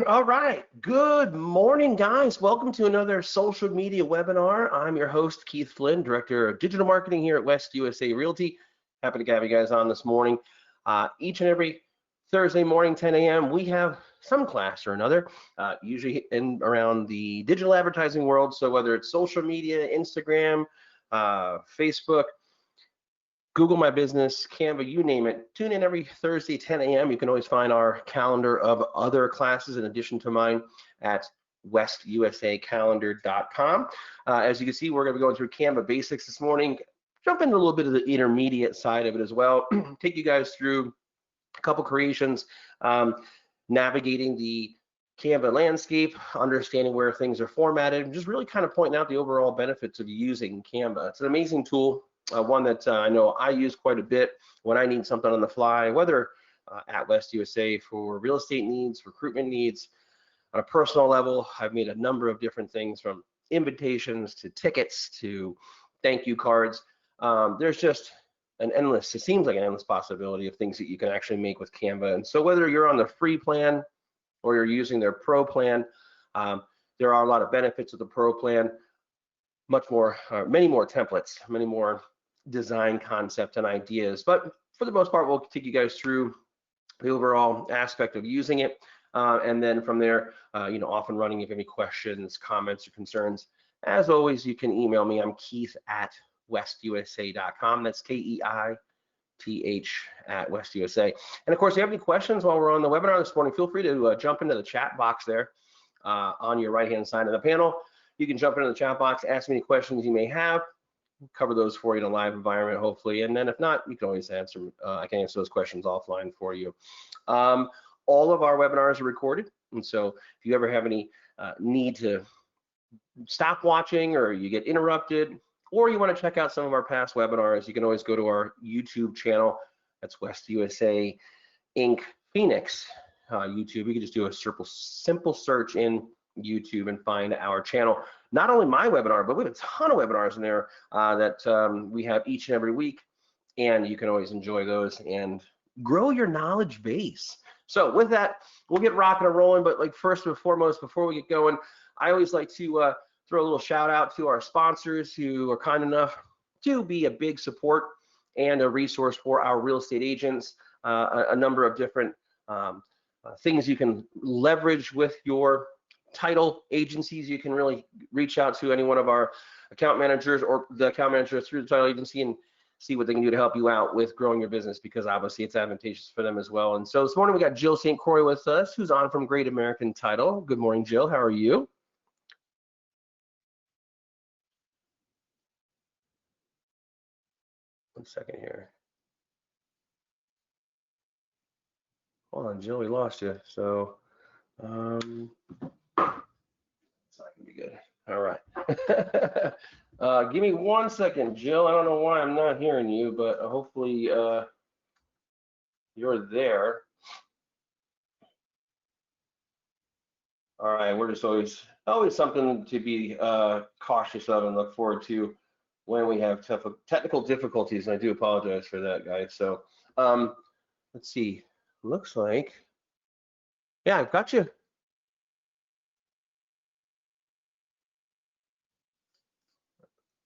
All right. Good morning, guys. Welcome to another social media webinar. I'm your host, Keith Flynn, Director of Digital Marketing here at West USA Realty. Happy to have you guys on this morning. Each and every Thursday morning, 10 a.m., we have some class or another, usually in around the digital advertising world. So whether it's social media, Instagram, Facebook, Google My Business, Canva, you name it. Tune in every Thursday, 10 a.m. You can always find our calendar of other classes in addition to mine at westusacalendar.com. As you can see, we're going to be going through Canva Basics this morning. Jump into a little bit of the intermediate side of it as well. Take you guys through a couple creations, navigating the Canva landscape, understanding where things are formatted, and just really kind of pointing out the overall benefits of using Canva. It's an amazing tool. One that I know I use quite a bit when I need something on the fly, whether at West USA for real estate needs, recruitment needs. On a personal level, I've made a number of different things from invitations to tickets to thank you cards. There's just it seems like an endless possibility of things that you can actually make with Canva. And so whether you're on the free plan or you're using their pro plan, there are a lot of benefits of the pro plan. Many more templates, many more design concepts and ideas, but for the most part, we'll take you guys through the overall aspect of using it, and then from there, off and running. If you have any questions, comments, or concerns, as always, you can email me. I'm keith@westusa.com. That's KEITH@WestUSA. And of course, if you have any questions while we're on the webinar this morning, feel free to jump into the chat box there on your right-hand side of the panel. You can jump into the chat box, ask me any questions you may have. We'll cover those for you in a live environment, hopefully. And then if not, you can always answer. I can answer those questions offline for you. All of our webinars are recorded. And so if you ever have any need to stop watching or you get interrupted, or you want to check out some of our past webinars, you can always go to our YouTube channel. That's West USA Inc. Phoenix YouTube. You can just do a simple search in YouTube and find our channel. Not only my webinar, but we have a ton of webinars in there that we have each and every week, and you can always enjoy those and grow your knowledge base. So with that, we'll get rocking and rolling, but like first and foremost, before we get going, I always like to throw a little shout out to our sponsors who are kind enough to be a big support and a resource for our real estate agents. A number of different things you can leverage with your title agencies. You can really reach out to any one of our account managers or the account manager through the title agency and see what they can do to help you out with growing your business, because obviously it's advantageous for them as well. And so this morning we got Jill St. Croix with us, who's on from Great American Title. Good morning, Jill. How are you? One second here. Hold on, Jill, we lost you. So it's not gonna be good. All right. Give me 1 second, Jill. I don't know why I'm not hearing you, but hopefully you're there. All right, we're just always something to be cautious of and look forward to when we have technical difficulties. And I do apologize for that, guys. So let's see. Looks like, yeah, I've got you.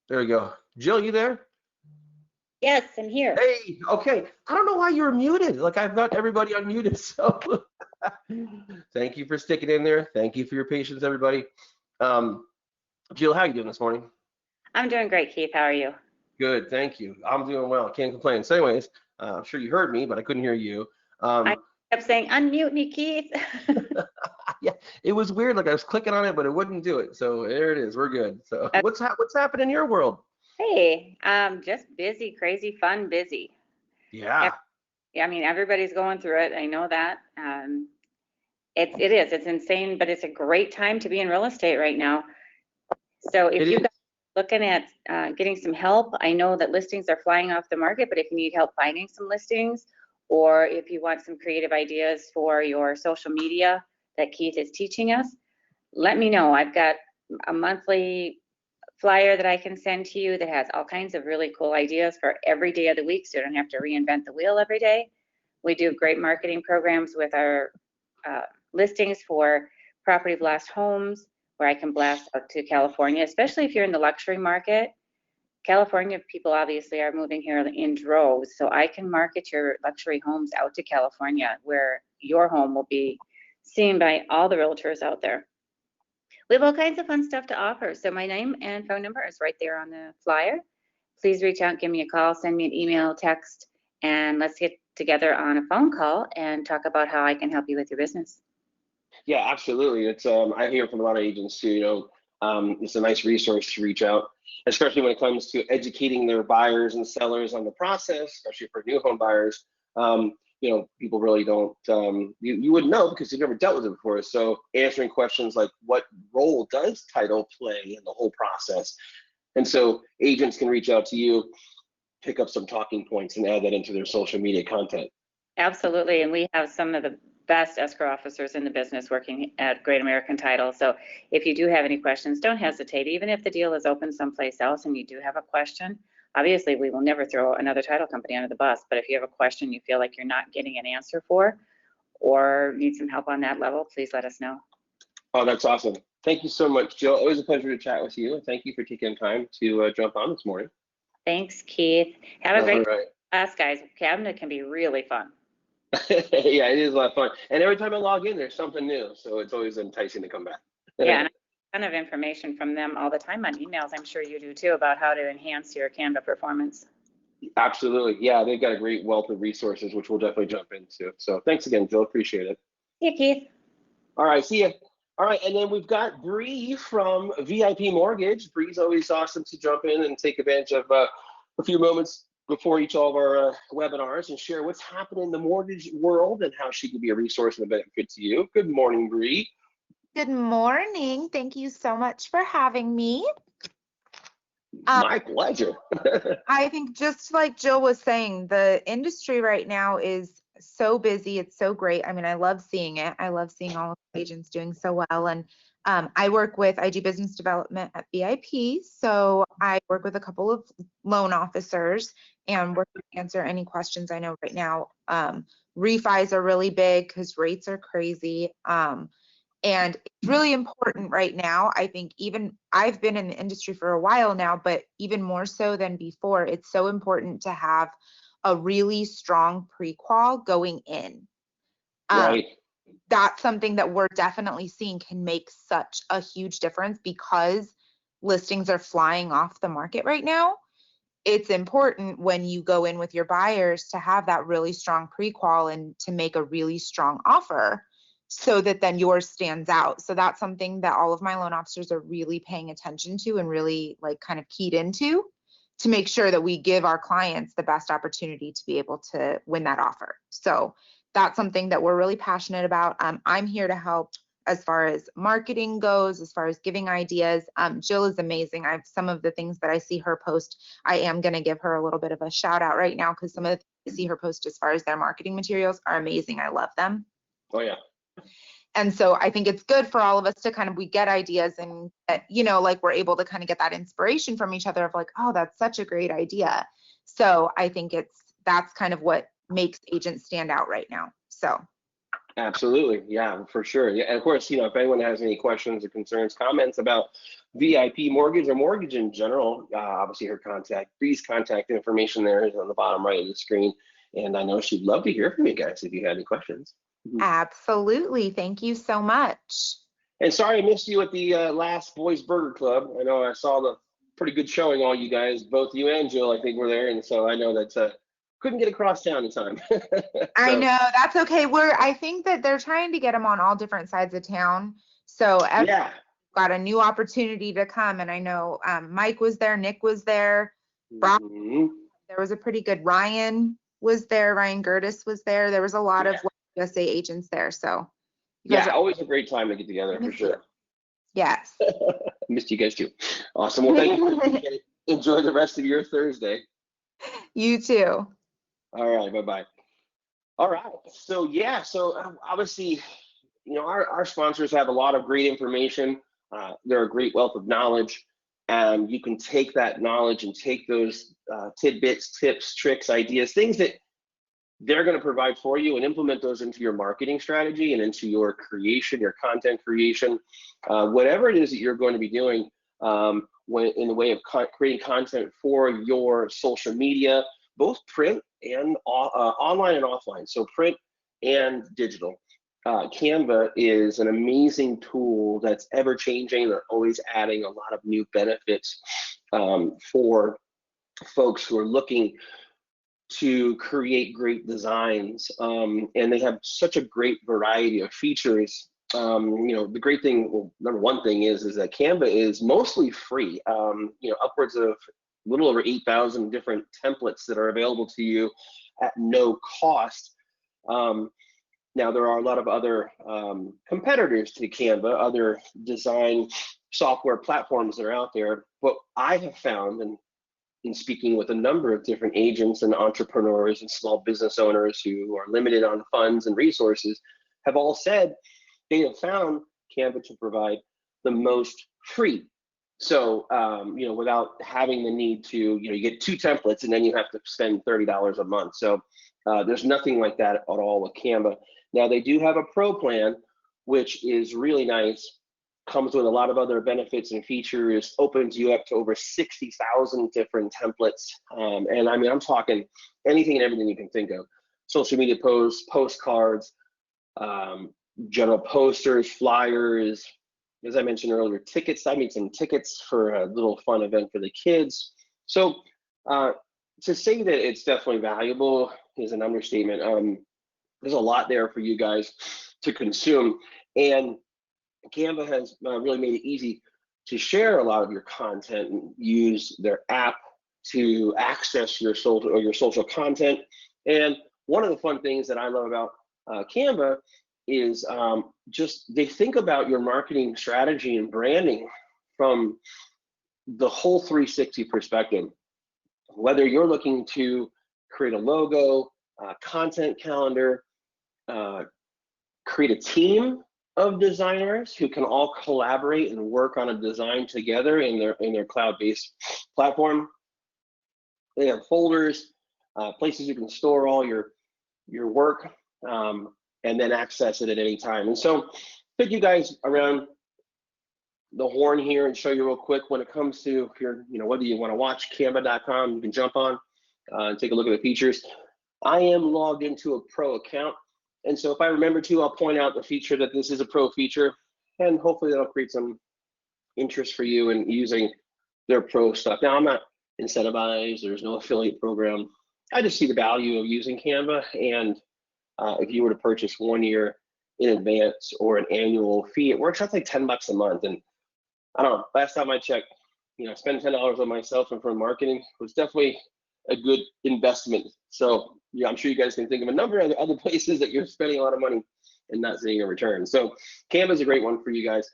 There we go. Jill, you there? Yes, I'm here. Hey, okay. I don't know why you were muted. Like, I've got everybody unmuted, so thank you for sticking in there. Thank you for your patience, everybody. Jill, how are you doing this morning? I'm doing great, Keith. How are you? Good, thank you. I'm doing well. Can't complain. So anyways, I'm sure you heard me, but I couldn't hear you. I kept saying, unmute me, Keith. Yeah, it was weird. Like I was clicking on it, but it wouldn't do it. So there it is. We're good. So what's happening in your world? Hey, just busy, crazy, fun, busy. Yeah. I mean, everybody's going through it. I know that. It's insane, but it's a great time to be in real estate right now. So if you guys are looking at getting some help, I know that listings are flying off the market, but if you need help finding some listings, or if you want some creative ideas for your social media that Keith is teaching us, let me know. I've got a monthly flyer that I can send to you that has all kinds of really cool ideas for every day of the week, so you don't have to reinvent the wheel every day. We do great marketing programs with our listings for property blast homes, where I can blast out to California, especially if you're in the luxury market. California people obviously are moving here in droves, so I can market your luxury homes out to California, where your home will be seen by all the realtors out there. We have all kinds of fun stuff to offer, so my name and phone number is right there on the flyer. Please reach out, give me a call, send me an email, text, and let's get together on a phone call and talk about how I can help you with your business. Yeah, absolutely. It's I hear from a lot of agents too, it's a nice resource to reach out, especially when it comes to educating their buyers and sellers on the process, especially for new home buyers. People really don't, you wouldn't know because you've never dealt with it before. So answering questions like, what role does title play in the whole process? And so agents can reach out to you, pick up some talking points and add that into their social media content. Absolutely, and we have some of the best escrow officers in the business working at Great American Title. So if you do have any questions, don't hesitate. Even if the deal is open someplace else and you do have a question, obviously we will never throw another title company under the bus, but if you have a question you feel like you're not getting an answer for or need some help on that level, please let us know. Oh, that's awesome. Thank you so much, Jill. Always a pleasure to chat with you. Thank you for taking time to jump on this morning. Thanks, Keith. Have a great Right. class, guys. Cabinet can be really fun. Yeah, it is a lot of fun. And every time I log in, there's something new. So it's always enticing to come back. Yeah, and I get a ton of information from them all the time on emails. I'm sure you do too, about how to enhance your Canva performance. Absolutely. Yeah, they've got a great wealth of resources, which we'll definitely jump into. So thanks again, Jill. Appreciate it. See you, Keith. All right, see ya. All right, and then we've got Bree from VIP Mortgage. Bree's always awesome to jump in and take advantage of a few moments before each of our webinars and share what's happening in the mortgage world and how she can be a resource and a benefit to you. Good morning, Bree. Good morning. Thank you so much for having me. My pleasure. I think just like Jill was saying, the industry right now is so busy. It's so great. I mean, I love seeing it. I love seeing all of the agents doing so well. And I do business development at VIP. So I work with a couple of loan officers and work to answer any questions. I know right now refis are really big because rates are crazy. And it's really important right now. I think even I've been in the industry for a while now, but even more so than before, it's so important to have a really strong pre-qual going in. Right. That's something that we're definitely seeing can make such a huge difference because listings are flying off the market right now. It's important when you go in with your buyers to have that really strong pre-qual and to make a really strong offer so that then yours stands out. So that's something that all of my loan officers are really paying attention to and really like kind of keyed into to make sure that we give our clients the best opportunity to be able to win that offer. So that's something that we're really passionate about. I'm here to help as far as marketing goes, as far as giving ideas. Jill is amazing. I have some of the things that I see her post. I am going to give her a little bit of a shout out right now because some of the things I see her post as far as their marketing materials are amazing. I love them. Oh, yeah. And so I think it's good for all of us to kind of, we get ideas and, like we're able to kind of get that inspiration from each other of like, oh, that's such a great idea. So I think that's kind of what makes agents stand out right now. So. Absolutely. Yeah, for sure. Yeah, and of course, if anyone has any questions or concerns, comments about VIP mortgage or mortgage in general, obviously her Bree's contact information there is on the bottom right of the screen. And I know she'd love to hear from you guys if you had any questions. Absolutely. Thank you so much. And sorry I missed you at the last Boys Burger Club. I know I saw the pretty good showing all you guys, both you and Jill, I think were there. And so I know that couldn't get across town in time. So. I know, that's okay. I think that they're trying to get them on all different sides of town. So yeah, got a new opportunity to come. And I know Mike was there, Nick was there, Brock, there was a pretty good, Ryan was there, Ryan Gertis was there. There was a lot of USA agents there. So yeah, always a great time to get together for sure. Yes. Missed you guys too. Awesome. Well, thank you. Enjoy the rest of your Thursday. You too. All right. Bye-bye. All right. So obviously, our sponsors have a lot of great information. They're a great wealth of knowledge. And you can take that knowledge and take those tidbits, tips, tricks, ideas, things that they're going to provide for you and implement those into your marketing strategy and into your creation, your content creation, whatever it is that you're going to be doing when in the way of creating content for your social media, both print and online and offline. So print and digital. Canva is an amazing tool that's ever changing. They're always adding a lot of new benefits for folks who are looking to create great designs, and they have such a great variety of features. The great thing, well, number one thing is that Canva is mostly free. Upwards of a little over 8,000 different templates that are available to you at no cost. Now, there are a lot of other competitors to Canva, other design software platforms that are out there, but I have found, and in speaking with a number of different agents and entrepreneurs and small business owners who are limited on funds and resources, have all said they have found Canva to provide the most free. So, without having the need to, you get 2 templates and then you have to spend $30 a month. So there's nothing like that at all with Canva. Now, they do have a pro plan, which is really nice. Comes with a lot of other benefits and features, opens you up to over 60,000 different templates. And I mean, I'm talking anything and everything you can think of. Social media posts, postcards, general posters, flyers, as I mentioned earlier, tickets. I made some tickets for a little fun event for the kids. So to say that it's definitely valuable is an understatement. There's a lot there for you guys to consume. And Canva has really made it easy to share a lot of your content and use their app to access your social content. And one of the fun things that I love about Canva is just they think about your marketing strategy and branding from the whole 360 perspective. Whether you're looking to create a logo, content calendar, create a team of designers who can all collaborate and work on a design together in their cloud-based platform. They have folders, places you can store all your work, and then access it at any time. And so, take you guys around the horn here and show you real quick when it comes to if you're, whether you want to watch Canva.com, you can jump on and take a look at the features. I am logged into a pro account. And so if I remember to, I'll point out the feature that this is a pro feature, and hopefully that'll create some interest for you in using their pro stuff. Now, I'm not incentivized, there's no affiliate program. I just see the value of using Canva, and if you were to purchase 1 year in advance or an annual fee, it works out like $10 a month. And I don't know, last time I checked, spend $10 on myself and for marketing was definitely a good investment. So yeah, I'm sure you guys can think of a number of other places that you're spending a lot of money and not seeing a return. So Canva is a great one for you guys.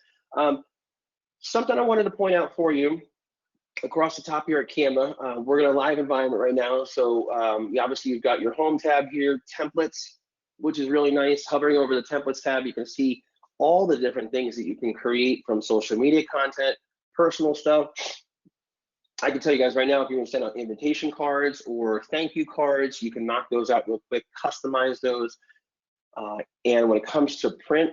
Something I wanted to point out for you across the top here at Canva, we're in a live environment right now. So obviously you've got your home tab here, templates, which is really nice. Hovering over the templates tab, you can see all the different things that you can create from social media content, personal stuff. I can tell you guys right now, if you're gonna send out invitation cards or thank you cards, you can knock those out real quick, customize those. And when it comes to print,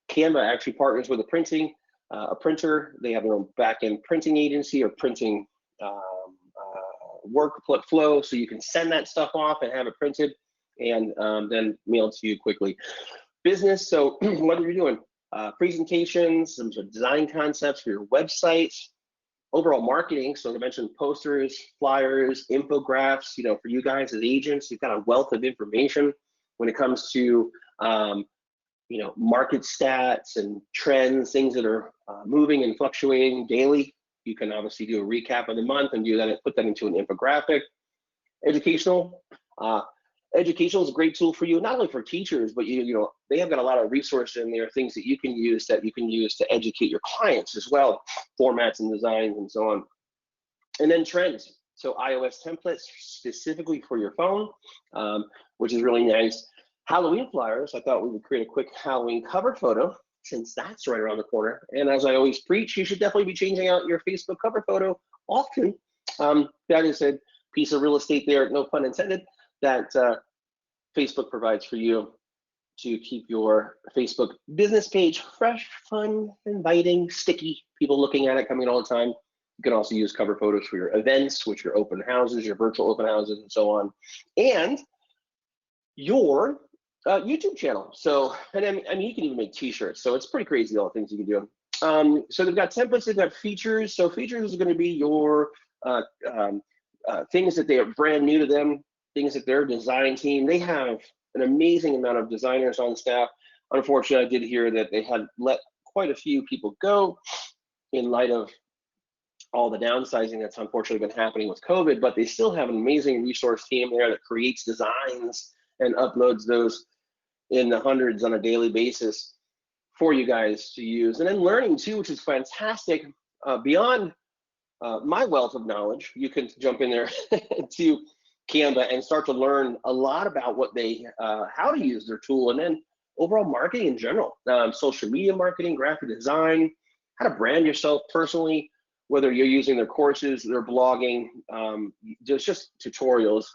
Canva actually partners with a printer. They have their own back-end printing agency or printing workflow, so you can send that stuff off and have it printed and then mailed to you quickly. Business, so whether you're doing presentations, some sort of design concepts for your website, overall marketing, so I mentioned posters, flyers, infographics, for you guys as agents, you've got a wealth of information when it comes to, market stats and trends, things that are moving and fluctuating daily. You can obviously do a recap of the month and do that and put that into an infographic. Educational. Educational is a great tool for you, not only for teachers, but they have got a lot of resources in there, things that you can use to educate your clients as well, formats and designs and so on. And then trends, so iOS templates specifically for your phone, which is really nice. Halloween flyers, I thought we would create a quick Halloween cover photo since that's right around the corner. And as I always preach, you should definitely be changing out your Facebook cover photo often. That is a piece of real estate there, no pun intended, that Facebook provides for you to keep your Facebook business page fresh, fun, inviting, sticky, people looking at it, coming in all the time. You can also use cover photos for your events, which are open houses, your virtual open houses, and so on. And your YouTube channel. So, and I mean, you can even make t-shirts. So it's pretty crazy, all the things you can do. So they've got templates, they've got features. So features is going to be your things that they are brand new to them, things that their design team, they have an amazing amount of designers on staff. Unfortunately, I did hear that they had let quite a few people go in light of all the downsizing that's unfortunately been happening with COVID, but they still have an amazing resource team there that creates designs and uploads those in the hundreds on a daily basis for you guys to use. And then learning too, which is fantastic. Beyond my wealth of knowledge, you can jump in there to Canva and start to learn a lot about what they, how to use their tool, and then overall marketing in general, social media marketing, graphic design, how to brand yourself personally, whether you're using their courses, their blogging, just tutorials.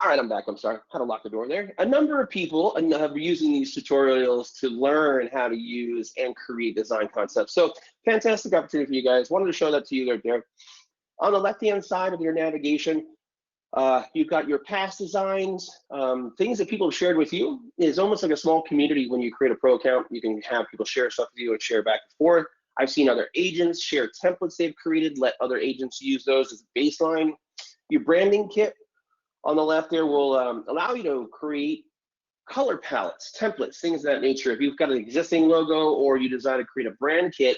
All right, I'm back. I'm sorry, had to lock the door there. A number of people are using these tutorials to learn how to use and create design concepts. So fantastic opportunity for you guys. Wanted to show that to you right there. On the left-hand side of your navigation, you've got your past designs, things that people have shared with you. Is almost like a small community when you create a pro account. You can have people share stuff with you and share back and forth. I've seen other agents share templates they've created, let other agents use those as a baseline. Your branding kit on the left there will allow you to create color palettes, templates, things of that nature. If you've got an existing logo or you decide to create a brand kit,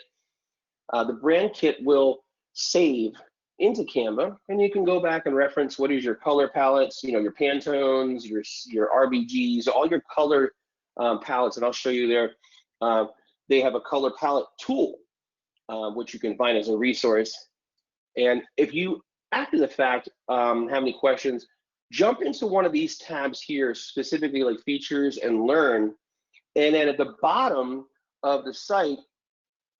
the brand kit will save into Canva, and you can go back and reference what is your color palettes, your Pantones, your RBGs, all your color palettes, and I'll show you there. They have a color palette tool, which you can find as a resource. And if you, after the fact, have any questions, jump into one of these tabs here, specifically like features and learn. And then at the bottom of the site,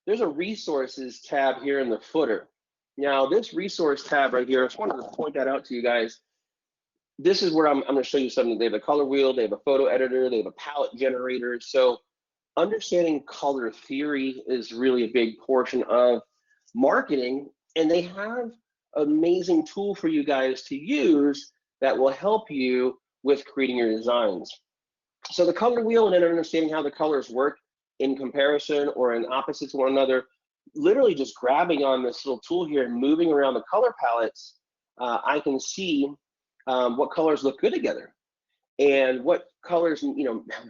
there's a resources tab here in the footer. Now this resource tab right here, I just wanted to point that out to you guys. This is where I'm going to show you something. They have a color wheel, they have a photo editor, they have a palette generator. So understanding color theory is really a big portion of marketing, and they have an amazing tool for you guys to use that will help you with creating your designs. So the color wheel, and then understanding how the colors work in comparison or in opposite to one another, literally just grabbing on this little tool here and moving around the color palettes, I can see what colors look good together and what colors,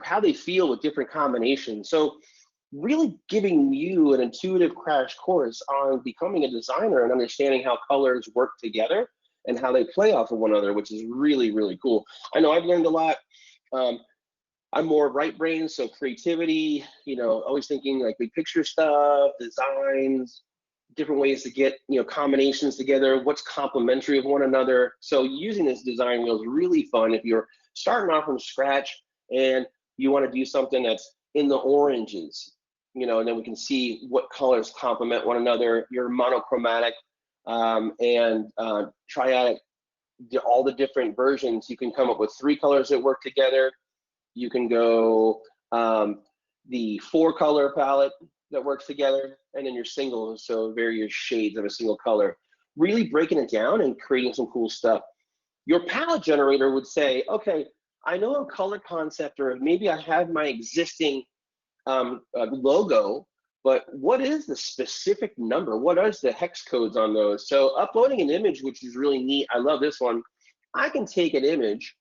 how they feel with different combinations. So really giving you an intuitive crash course on becoming a designer and understanding how colors work together and how they play off of one another, which is really, really cool. I know I've learned a lot. I'm more right brain, so creativity, always thinking like big picture stuff, designs, different ways to get, combinations together, what's complementary of one another. So using this design wheel is really fun if you're starting off from scratch and you want to do something that's in the oranges, and then we can see what colors complement one another, your monochromatic and triadic, all the different versions. You can come up with 3 colors that work together. You can go the 4-color palette that works together, and then your singles, so various shades of a single color. Really breaking it down and creating some cool stuff. Your palette generator would say, okay, I know a color concept, or maybe I have my existing logo, but what is the specific number? What is the hex codes on those? So uploading an image, which is really neat. I love this one. I can take an image.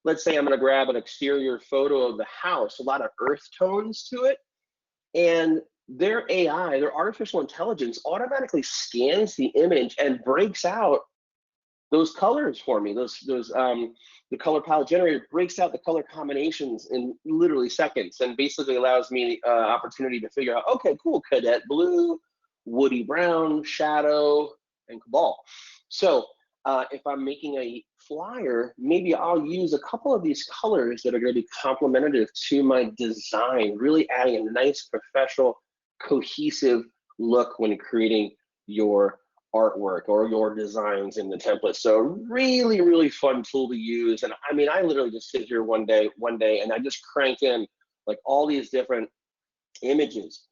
Let's say I'm going to grab an exterior photo of the house, a lot of earth tones to it, and their AI, their artificial intelligence, automatically scans the image and breaks out those colors for me. The color palette generator breaks out the color combinations in literally seconds, and basically allows me the opportunity to figure out, okay, cool, cadet blue, woody brown, shadow, and cabal. So if I'm making a flyer, maybe I'll use a couple of these colors that are going to be complementary to my design, really adding a nice, professional, cohesive look when creating your artwork or your designs in the template. So really, really fun tool to use. And I mean, I literally just sit here one day and I just crank in like all these different images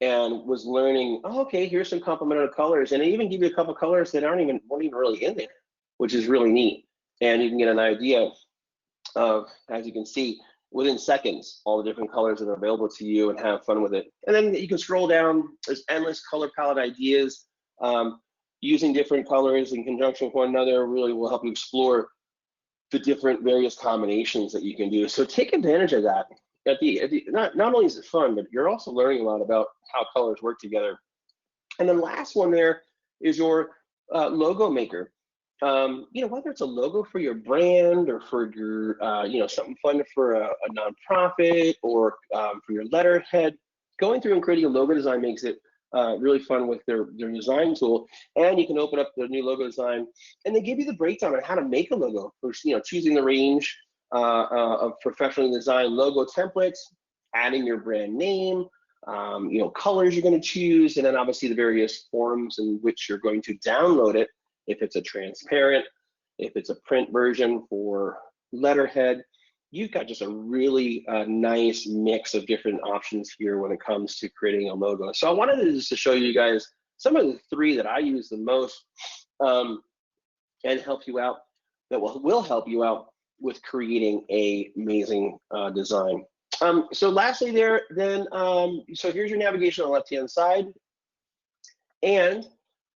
and was learning, oh, okay, here's some complementary colors. And they even give you a couple colors that weren't even really in there, which is really neat. And you can get an idea of, as you can see, within seconds, all the different colors that are available to you and have fun with it. And then you can scroll down, there's endless color palette ideas. Using different colors in conjunction with one another really will help you explore the different various combinations that you can do. So take advantage of that. Not only is it fun, but you're also learning a lot about how colors work together. And then last one there is your logo maker. Whether it's a logo for your brand or for your, something fun for a nonprofit or for your letterhead, going through and creating a logo design makes it really fun with their design tool. And you can open up the new logo design and they give you the breakdown on how to make a logo for, choosing the range of professionally designed logo templates, adding your brand name, colors you're going to choose, and then obviously the various forms in which you're going to download it. If it's a transparent, if it's a print version for letterhead, you've got just a really nice mix of different options here when it comes to creating a logo. So I wanted to show you guys some of the three that I use the most and help you out, that will help you out with creating a amazing design. So lastly there, then, so here's your navigation on the left-hand side. And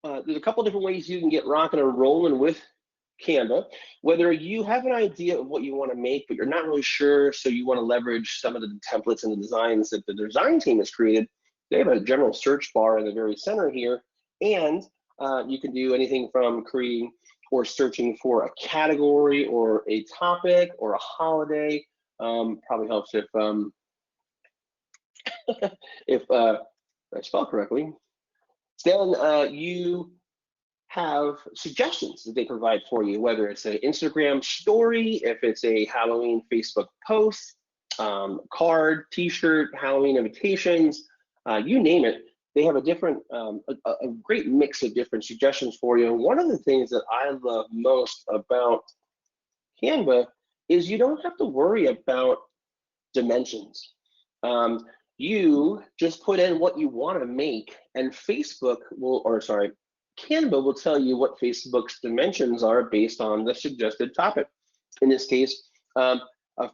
there's a couple different ways you can get rocking and rolling with Canva. Whether you have an idea of what you want to make, but you're not really sure, so you want to leverage some of the templates and the designs that the design team has created, they have a general search bar in the very center here. And you can do anything from creating or searching for a category or a topic or a holiday. Probably helps if if I spell correctly. Then you have suggestions that they provide for you, whether it's an Instagram story, if it's a Halloween Facebook post, card, t-shirt, Halloween invitations, you name it. They have a different, a great mix of different suggestions for you. And one of the things that I love most about Canva is you don't have to worry about dimensions. You just put in what you want to make, and Canva will tell you what Facebook's dimensions are based on the suggested topic. In this case, a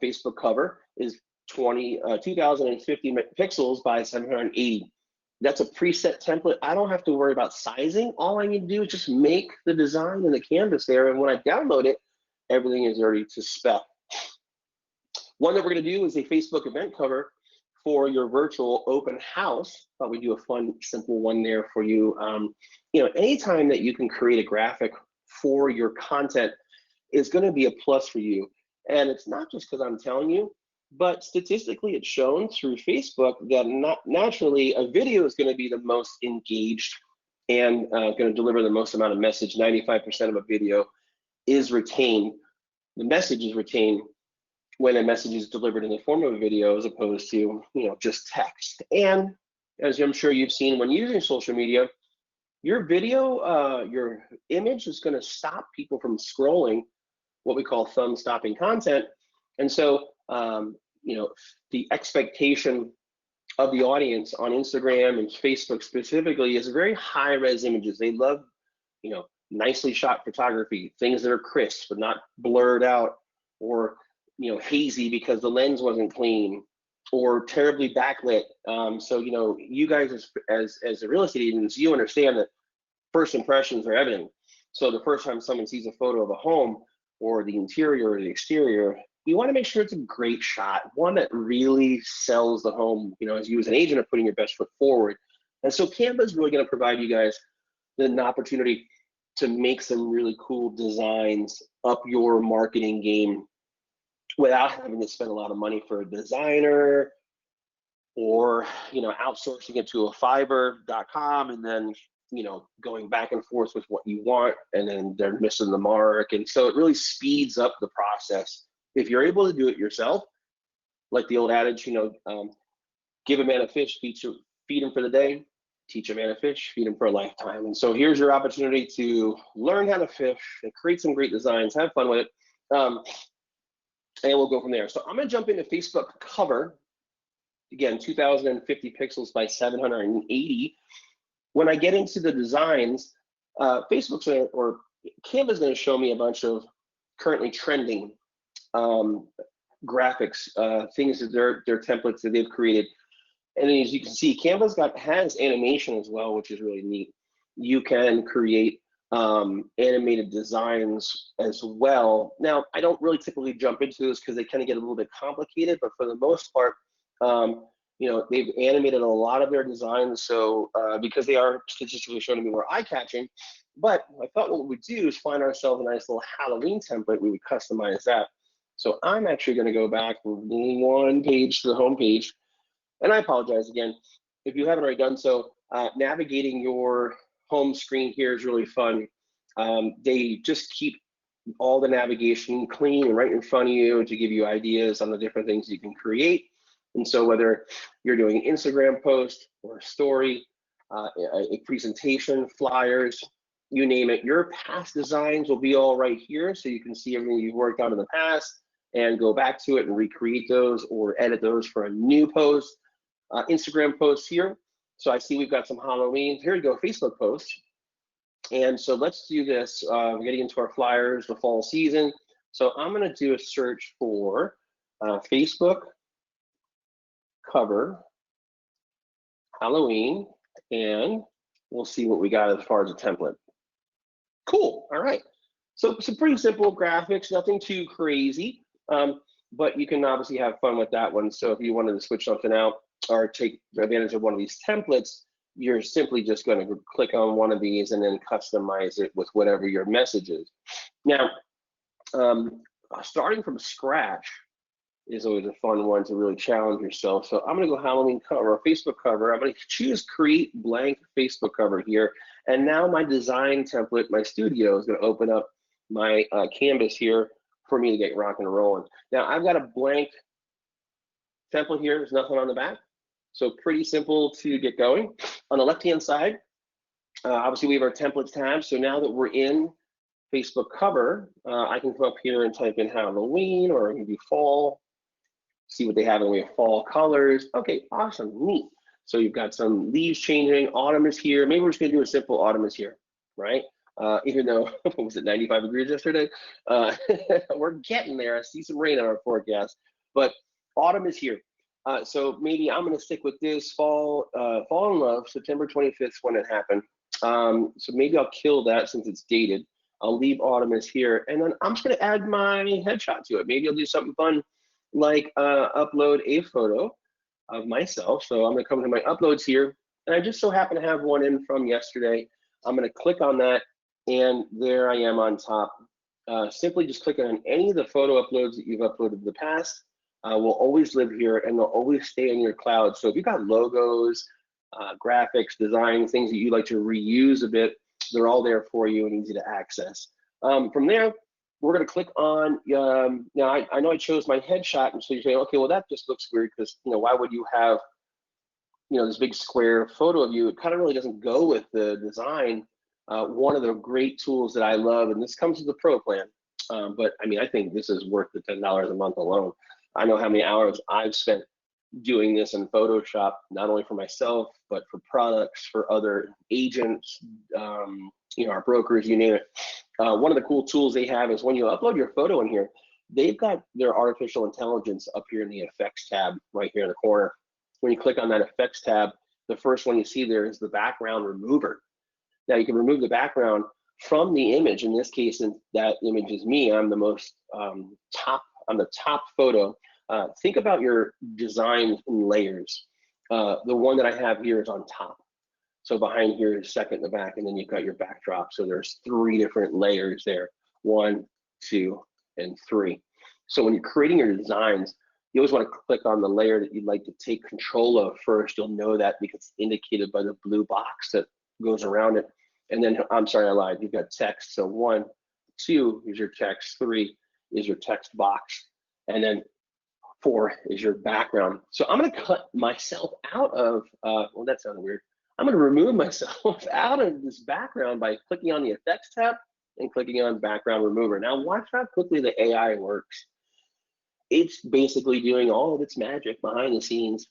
Facebook cover is 2050 pixels by 780. That's a preset template. I don't have to worry about sizing. All I need to do is just make the design in the canvas there, and when I download it, everything is ready to spec. One that we're going to do is a Facebook event cover for your virtual open house. Thought we'd do a fun, simple one there for you. Anytime that you can create a graphic for your content is going to be a plus for you. And it's not just because I'm telling you, but statistically it's shown through Facebook that naturally a video is going to be the most engaged and going to deliver the most amount of message. 95% of a video is retained. The message is retained when a message is delivered in the form of a video as opposed to just text. And as I'm sure you've seen when using social media, your video, your image is going to stop people from scrolling, what we call thumb stopping content. And so the expectation of the audience on Instagram and Facebook specifically is very high res images. They love nicely shot photography, things that are crisp but not blurred out, or hazy because the lens wasn't clean, or terribly backlit. So you guys as a real estate agents, you understand that first impressions are everything. So the first time someone sees a photo of a home or the interior or the exterior, you want to make sure it's a great shot, one that really sells the home. As you as an agent are putting your best foot forward. And so Canva is really going to provide you guys an opportunity to make some really cool designs up your marketing game without having to spend a lot of money for a designer, or outsourcing it to a Fiverr.com and then going back and forth with what you want, and then they're missing the mark. And so it really speeds up the process if you're able to do it yourself. Like the old adage, give a man a fish, feed him for the day. teach a man to fish, feed him for a lifetime. And so here's your opportunity to learn how to fish and create some great designs, have fun with it. And we'll go from there. So I'm gonna jump into Facebook cover. Again, 2050 pixels by 780. When I get into the designs, Facebook's or Canva's gonna show me a bunch of currently trending graphics, things that their templates that they've created. And as you can see, Canva's has animation as well, which is really neat. You can create animated designs as well. Now, I don't really typically jump into this because they kind of get a little bit complicated, but for the most part, you know, they've animated a lot of their designs. So because they are statistically shown to be more eye-catching, but I thought what we would do is find ourselves a nice little Halloween template. We would customize that. So I'm actually going to go back one page to the home page. And I apologize again, if you haven't already done so, navigating your home screen here is really fun. They just keep all the navigation clean and right in front of you to give you ideas on the different things you can create. And so whether you're doing an Instagram post or a story, a presentation, flyers, you name it, your past designs will be all right here. So you can see everything you've worked on in the past and go back to it and recreate those or edit those for a new post. Instagram posts here. So I see we've got some Halloween. Here we go, Facebook posts. And so let's do this. We're getting into our flyers, the fall season. So I'm going to do a search for Facebook cover Halloween, and we'll see what we got as far as a template. Cool. All right. So some pretty simple graphics, nothing too crazy, but you can obviously have fun with that one. So if you wanted to switch something out or take advantage of one of these templates, you're simply just going to click on one of these and then customize it with whatever your message is. Now, starting from scratch is always a fun one to really challenge yourself. So I'm going to go Halloween cover, Facebook cover. I'm going to choose create blank Facebook cover here. And now my design template, my studio is going to open up my canvas here for me to get rocking and rolling. Now I've got a blank template here. There's nothing on the back. So pretty simple to get going. On the left-hand side, obviously we have our templates tab. So now that we're in Facebook cover, I can come up here and type in Halloween or maybe fall, see what they have in the way of fall colors. Okay, awesome, neat. So you've got some leaves changing, autumn is here. Maybe we're just gonna do a simple autumn is here, right? Even though, what was it, 95 degrees yesterday? We're getting there. I see some rain on our forecast, but autumn is here. So maybe I'm gonna stick with this fall in love, September 25th when it happened. So maybe I'll kill that since it's dated. I'll leave autumn is here, and then I'm just gonna add my headshot to it. Maybe I'll do something fun like upload a photo of myself. So I'm gonna come to my uploads here, and I just so happen to have one in from yesterday. I'm gonna click on that, and there I am on top. Simply just click on any of the photo uploads that you've uploaded in the past. Will always live here, and they'll always stay in your cloud. So if you've got logos, graphics, designs, things that you like to reuse a bit, they're all there for you and easy to access. From there, we're gonna click on, now I know I chose my headshot, and so you're saying, okay, well that just looks weird because, you know, why would you have, you know, this big square photo of you? It kind of really doesn't go with the design. One of the great tools that I love, and this comes with the pro plan, but I mean, I think this is worth the $10 a month alone. I know how many hours I've spent doing this in Photoshop, not only for myself, but for products, for other agents, you know, our brokers, you name it. One of the cool tools they have is when you upload your photo in here, they've got their artificial intelligence up here in the effects tab right here in the corner. When you click on that effects tab, the first one you see there is the background remover. Now you can remove the background from the image. In this case, and that image is me. I'm the most I'm the top photo. Think about your design in layers. The one that I have here is on top. So behind here is second in the back, and then you've got your backdrop. So there's 3 different layers there, 1, 2, and 3. So when you're creating your designs, you always want to click on the layer that you'd like to take control of first. You'll know that because it's indicated by the blue box that goes around it. And then, I'm sorry, I lied. You've got text. So 1, 2 is your text, 3 is your text box, and then 4 is your background. So I'm going to cut myself out of, well, that sounded weird. I'm going to remove myself out of this background by clicking on the Effects tab and clicking on Background Remover. Now watch how quickly the AI works. It's basically doing all of its magic behind the scenes,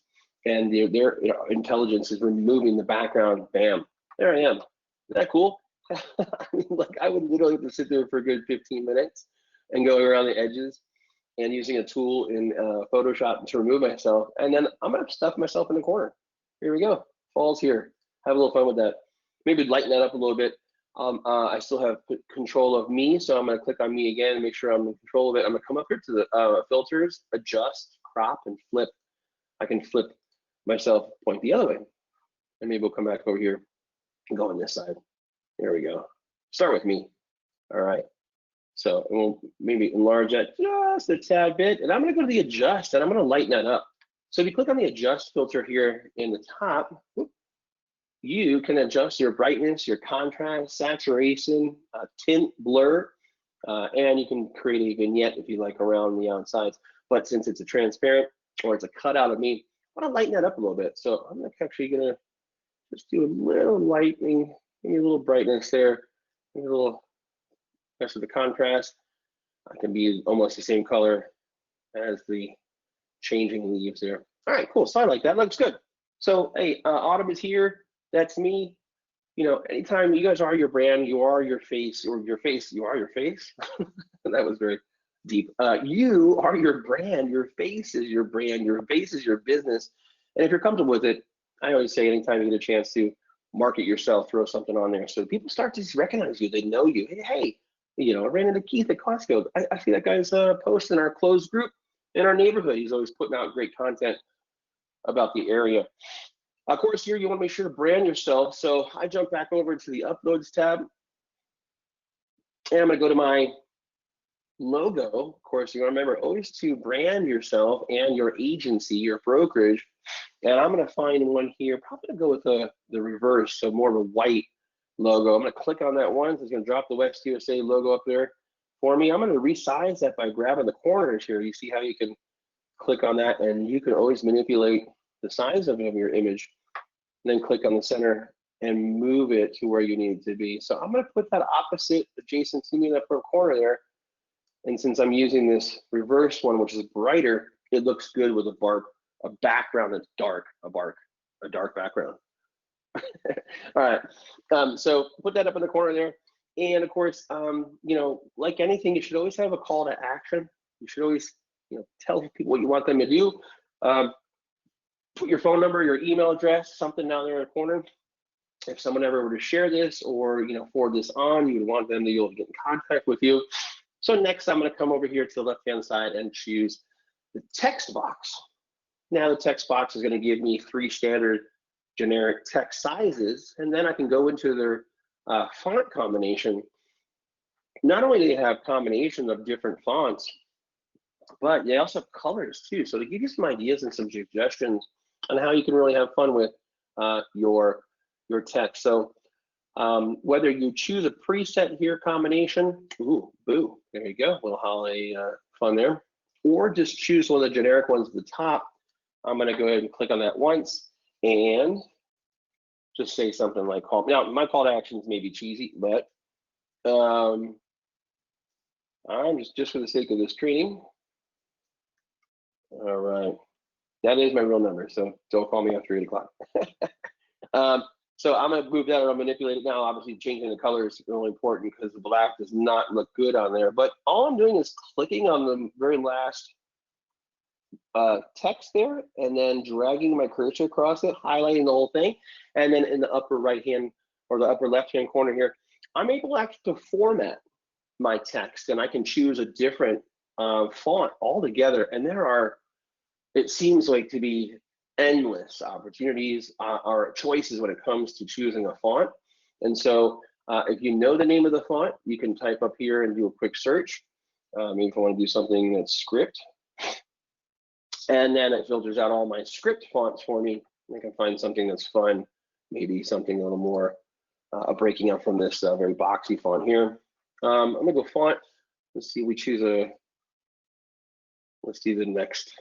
and their intelligence is removing the background. Bam, there I am. Isn't that cool? I mean, like, I would literally have to sit there for a good 15 minutes and go around the edges and using a tool in Photoshop to remove myself. And then I'm gonna stuff myself in the corner. Here we go, falls here. Have a little fun with that. Maybe lighten that up a little bit. I still have control of me, so I'm gonna click on me again and make sure I'm in control of it. I'm gonna come up here to the filters, adjust, crop, and flip. I can flip myself, point the other way. And maybe we'll come back over here and go on this side. There we go. Start with me. All right. So we'll maybe enlarge that just a tad bit. And I'm going to go to the adjust and I'm going to lighten that up. So if you click on the adjust filter here in the top, you can adjust your brightness, your contrast, saturation, tint, blur, and you can create a vignette if you like around the outsides. But since it's a transparent or it's a cutout of me, I want to lighten that up a little bit. So I'm actually going to just do a little lightening, maybe a little brightness there, maybe a little rest of the contrast. I can be almost the same color as the changing leaves there. All right, cool. So I like that. Looks good. So hey, autumn is here. That's me. You know, anytime you guys are your brand, you are your face, or your face, you are your face. That was very deep. You are your brand. Your face is your brand. Your face is your business. And if you're comfortable with it, I always say anytime you get a chance to market yourself, throw something on there so people start to recognize you. They know you. Hey, you know, I ran into Keith at Costco. I see that guy's post in our closed group in our neighborhood. He's always putting out great content about the area. Of course, here you want to make sure to brand yourself. So I jump back over to the Uploads tab, and I'm going to go to my logo. Of course, you want to remember always to brand yourself and your agency, your brokerage. And I'm going to find one here. Probably going to go with the reverse, so more of a white logo. I'm going to click on that once. It's going to drop the West USA logo up there for me. I'm going to resize that by grabbing the corners here. You see how you can click on that, and you can always manipulate the size of your image, and then click on the center and move it to where you need it to be. So I'm going to put that opposite adjacent to me in that front corner there. And since I'm using this reverse one, which is brighter, it looks good with a background that's dark, a dark background. All right, so put that up in the corner there. And of course, you know, like anything, you should always have a call to action. You should always, you know, tell people what you want them to do. Put your phone number, your email address, something down there in the corner. If someone ever were to share this or, you know, forward this on, you would want them to be able to get in contact with you. So next, I'm going to come over here to the left-hand side and choose the text box. Now the text box is going to give me 3 standard generic text sizes, and then I can go into their font combination. Not only do they have combinations of different fonts, but they also have colors too. So to give you some ideas and some suggestions on how you can really have fun with your text. So whether you choose a preset here combination, ooh, boo, there you go, a little holiday fun there, or just choose one of the generic ones at the top. I'm going to go ahead and click on that once and just say something like call. Now, my call to actions may be cheesy, but I'm just for the sake of this training. All right, that is my real number, so don't call me after 8 o'clock. So I'm going to move that or manipulate it now. Obviously, changing the color is really important because the black does not look good on there. But all I'm doing is clicking on the very last text there and then dragging my cursor across it, highlighting the whole thing. And then in the upper right hand or the upper left hand corner here, I'm able actually to format my text, and I can choose a different font altogether. And there are, it seems like to be endless opportunities or choices when it comes to choosing a font. And so if you know the name of the font, you can type up here and do a quick search. Maybe if I want to do something that's script. And then it filters out all my script fonts for me. I can find something that's fun, maybe something a little more breaking up from this very boxy font here. I'm gonna go font. Let's see, we choose let's do the next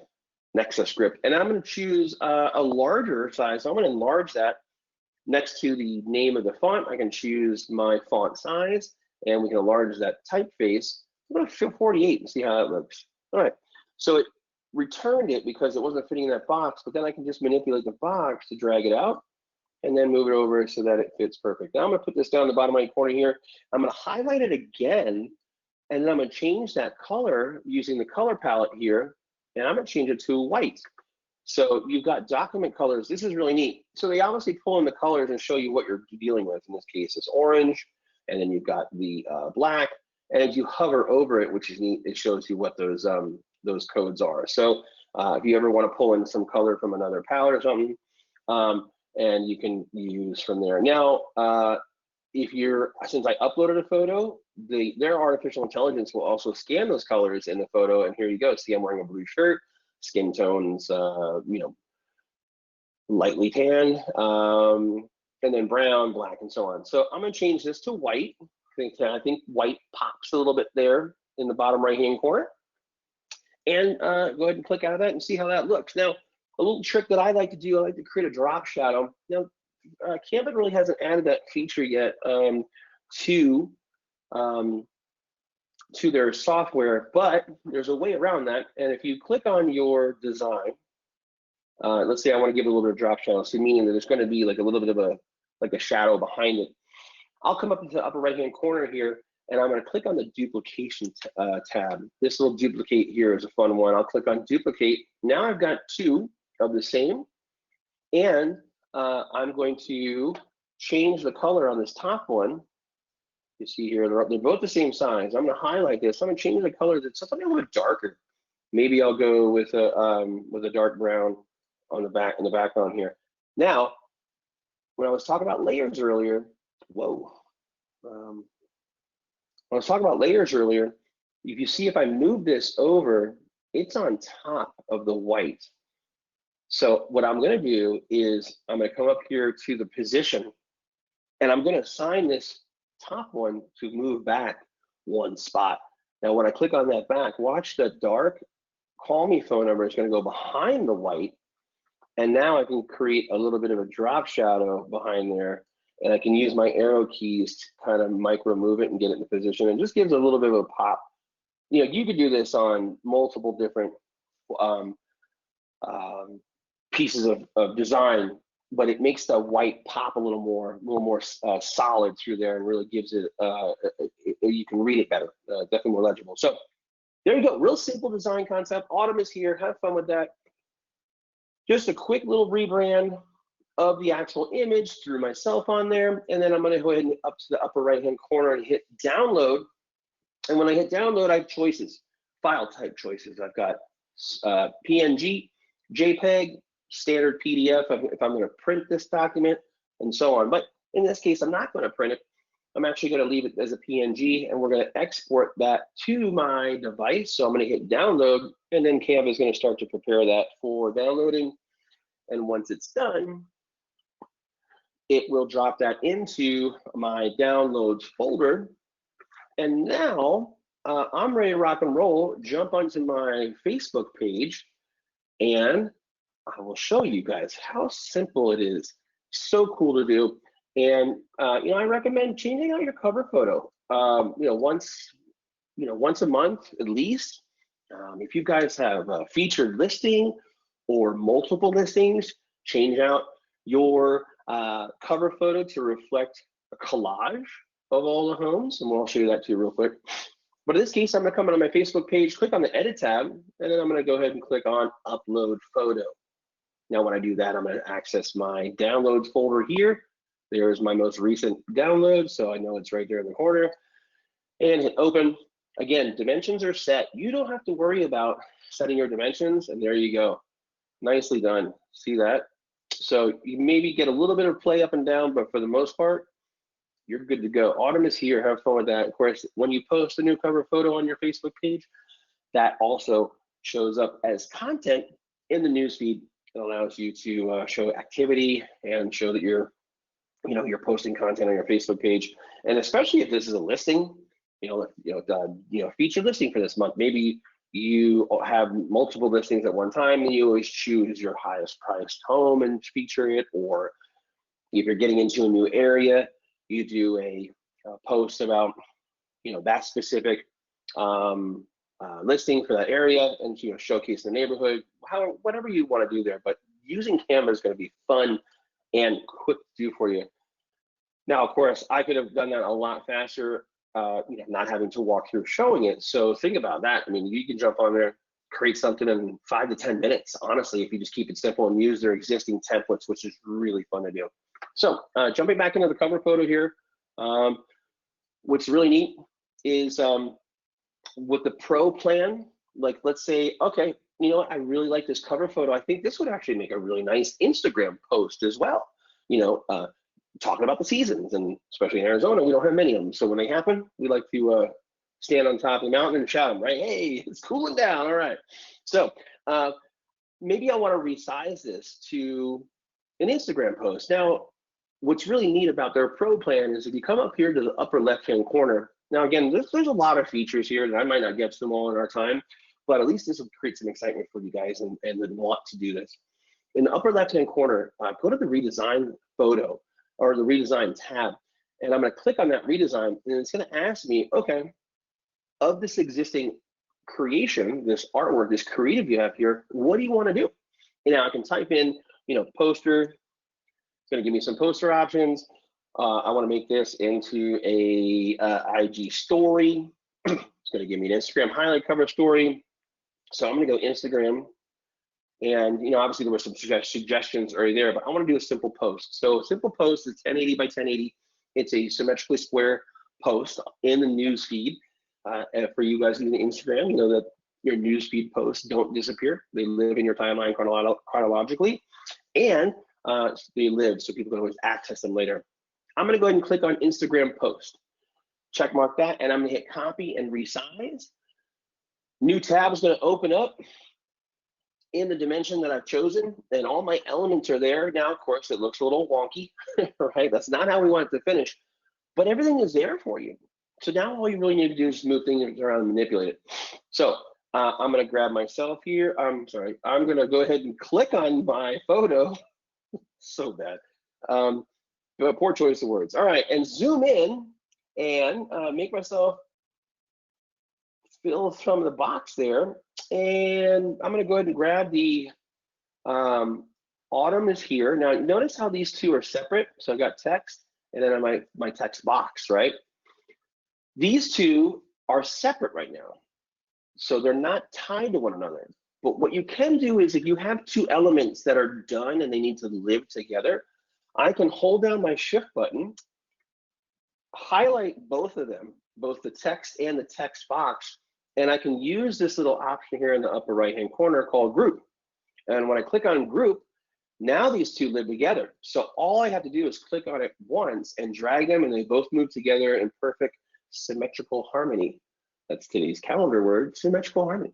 script. And I'm gonna choose a larger size. So I'm gonna enlarge that next to the name of the font, I can choose my font size, and we can enlarge that typeface. I'm going to show 48 and see how that looks. All right, so it returned it because it wasn't fitting in that box, but then I can just manipulate the box to drag it out and then move it over so that it fits perfect. Now I'm going to put this down in the bottom right corner here. I'm going to highlight it again, and then I'm going to change that color using the color palette here, and I'm going to change it to white. So you've got document colors. This is really neat. So they obviously pull in the colors and show you what you're dealing with. In this case, it's orange, and then you've got the black. And if you hover over it, which is neat, it shows you what those codes are. So if you ever want to pull in some color from another palette or something, and you can use from there. Now, since I uploaded a photo, their artificial intelligence will also scan those colors in the photo, and here you go. See, I'm wearing a blue shirt, skin tones, lightly tan, and then brown, black, and so on. So I'm gonna change this to white. I think white pops a little bit there in the bottom right-hand corner. And go ahead and click out of that and see how that looks. Now, a little trick that I like to do, I like to create a drop shadow. Now, Canva really hasn't added that feature yet to their software, but there's a way around that. And if you click on your design, let's say I want to give it a little bit of drop shadow, so meaning that there's going to be like a little bit of a shadow behind it. I'll come up into the upper right-hand corner here, and I'm going to click on the duplication tab. This little duplicate here is a fun one. I'll click on duplicate. Now I've got two of the same, and I'm going to change the color on this top one. You see here, they're both the same size. I'm going to highlight this. I'm going to change the color to something a little bit darker. Maybe I'll go with a dark brown on the back in the background here. Now, when I was talking about layers earlier, when I was talking about layers earlier, if you see if I move this over, it's on top of the white. So what I'm going to do is I'm going to come up here to the position, and I'm going to assign this top one to move back one spot. Now, when I click on that back, watch the dark call me phone number is going to go behind the white. And now I can create a little bit of a drop shadow behind there. And I can use my arrow keys to kind of micro move it and get it in position. And just gives a little bit of a pop. You know, you could do this on multiple different pieces of design, but it makes the white pop a little more solid through there, and really gives it, you can read it better, definitely more legible. So there you go, real simple design concept. Autumn is here, have fun with that. Just a quick little rebrand of the actual image, threw myself on there, and then I'm gonna go ahead and up to the upper right-hand corner and hit download. And when I hit download, I have choices, file type choices. I've got PNG, JPEG, standard PDF if I'm going to print this document, and so on. But in this case, I'm not going to print it. I'm actually going to leave it as a PNG, and we're going to export that to my device. So I'm going to hit download, and then Canva is going to start to prepare that for downloading. And once it's done, it will drop that into my downloads folder. And now I'm ready to rock and roll, jump onto my Facebook page, and I will show you guys how simple it is. So cool to do. And I recommend changing out your cover photo. Once a month at least. If you guys have a featured listing or multiple listings, change out your cover photo to reflect a collage of all the homes, and we'll show you that too real quick. But in this case, I'm gonna come on my Facebook page, click on the edit tab, and then I'm gonna go ahead and click on upload photo. Now when I do that, I'm gonna access my downloads folder here. There's my most recent download, so I know it's right there in the corner. And hit open. Again, dimensions are set. You don't have to worry about setting your dimensions, and there you go. Nicely done, see that? So you maybe get a little bit of play up and down, but for the most part, you're good to go. Autumn is here, have fun with that. Of course, when you post a new cover photo on your Facebook page, that also shows up as content in the newsfeed. It allows you to show activity and show that you're posting content on your Facebook page. And especially if this is a listing, featured listing for this month. Maybe you have multiple listings at one time, and you always choose your highest priced home and feature it, or If you're getting into a new area, you do a post about, that specific listing for that area, and showcase the neighborhood, whatever you want to do there. But using Canva is going to be fun and quick to do for you. Now, of course, I could have done that a lot faster, not having to walk through showing it. So think about that. I mean, you can jump on there, create something in 5 to 10 minutes, honestly, if you just keep it simple and use their existing templates, which is really fun to do. So jumping back into the cover photo here, what's really neat is with the pro plan, like let's say, okay, you know what, I really like this cover photo. I think this would actually make a really nice Instagram post as well. Talking about the seasons, and especially in Arizona, we don't have many of them. So when they happen, we like to stand on top of the mountain and shout them, right? Hey, it's cooling down, all right. So maybe I want to resize this to an Instagram post. Now, what's really neat about their pro plan is if you come up here to the upper left-hand corner, now again, there's a lot of features here that I might not get to them all in our time, but at least this will create some excitement for you guys and then want to do this. In the upper left-hand corner, go to the redesign photo or the redesign tab, and I'm going to click on that redesign, and it's going to ask me, okay, of this existing creation, this artwork, this creative you have here, what do you want to do? And now I can type in, poster. It's going to give me some poster options. I want to make this into a IG story. It's going to give me an Instagram highlight cover story. So I'm going to go Instagram. And obviously there were some suggestions already there, but I want to do a simple post. So a simple post is 1080 by 1080. It's a symmetrically square post in the news feed. And for you guys using Instagram, you know that your news feed posts don't disappear. They live in your timeline chronologically, and they live so people can always access them later. I'm going to go ahead and click on Instagram post. Check mark that, and I'm going to hit copy and resize. New tab is going to open up in the dimension that I've chosen, and all my elements are there. Now, of course, it looks a little wonky, right? That's not how we want it to finish, but everything is there for you. So now all you really need to do is move things around and manipulate it. So I'm going to grab myself here. I'm going to go ahead and click on my photo. So bad. But poor choice of words. All right, and zoom in and make myself fill some of the box there. And I'm going to go ahead and grab the autumn is here. Now notice how these two are separate. So I've got text and then my text box, right? These two are separate right now. So they're not tied to one another. But what you can do is if you have two elements that are done and they need to live together, I can hold down my shift button, highlight both of them, both the text and the text box, and I can use this little option here in the upper right-hand corner called group. And when I click on group, now these two live together. So all I have to do is click on it once and drag them, and they both move together in perfect symmetrical harmony. That's today's calendar word, symmetrical harmony,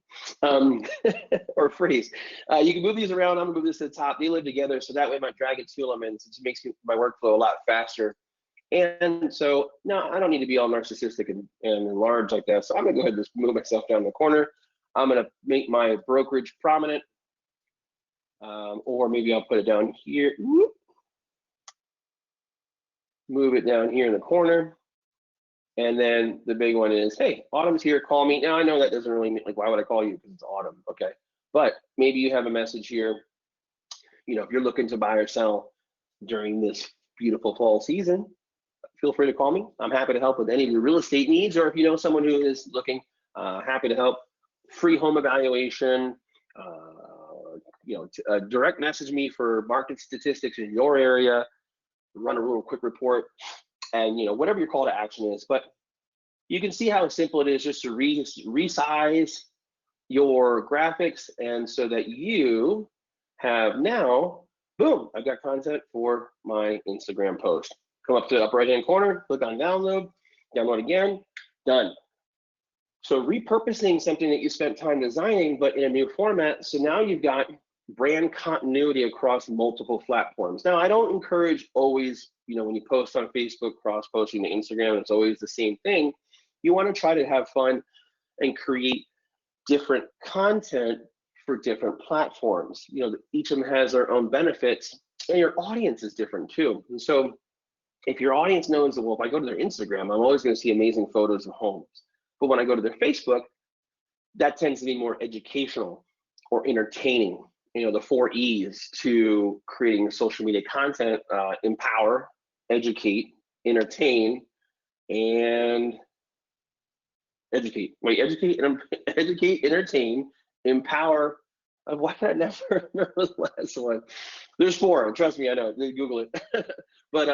or phrase. You can move these around. I'm gonna move this to the top. They live together, so that way my drag and two elements, it just makes my workflow a lot faster. And so now I don't need to be all narcissistic and large like that. So I'm gonna go ahead and just move myself down the corner. I'm gonna make my brokerage prominent, or maybe I'll put it down here. Whoop. Move it down here in the corner. And then the big one is, hey, autumn's here, call me. Now I know that doesn't really mean, like, why would I call you? Because it's autumn, okay. But maybe you have a message here, if you're looking to buy or sell during this beautiful fall season, feel free to call me. I'm happy to help with any of your real estate needs, or if you know someone who is looking, happy to help. Free home evaluation, direct message me for market statistics in your area, run a little quick report, and whatever your call to action is. But you can see how simple it is just to resize your graphics, and so that you have now, boom, I've got content for my Instagram post. Come up to the upper right hand corner, click on download again, done. So repurposing something that you spent time designing but in a new format, so now you've got brand continuity across multiple platforms. Now, I don't encourage always, when you post on Facebook, cross-posting to Instagram, it's always the same thing. You want to try to have fun and create different content for different platforms. Each of them has their own benefits, And your audience is different too. And so if your audience knows that, well, if I go to their Instagram, I'm always going to see amazing photos of homes. But when I go to their Facebook, that tends to be more educational or entertaining. You know, the 4 E's to creating social media content: empower, educate, entertain, and educate. Wait, educate, educate, entertain, empower. Why did I never remember the last one? There's 4. Trust me, I know. Google it. But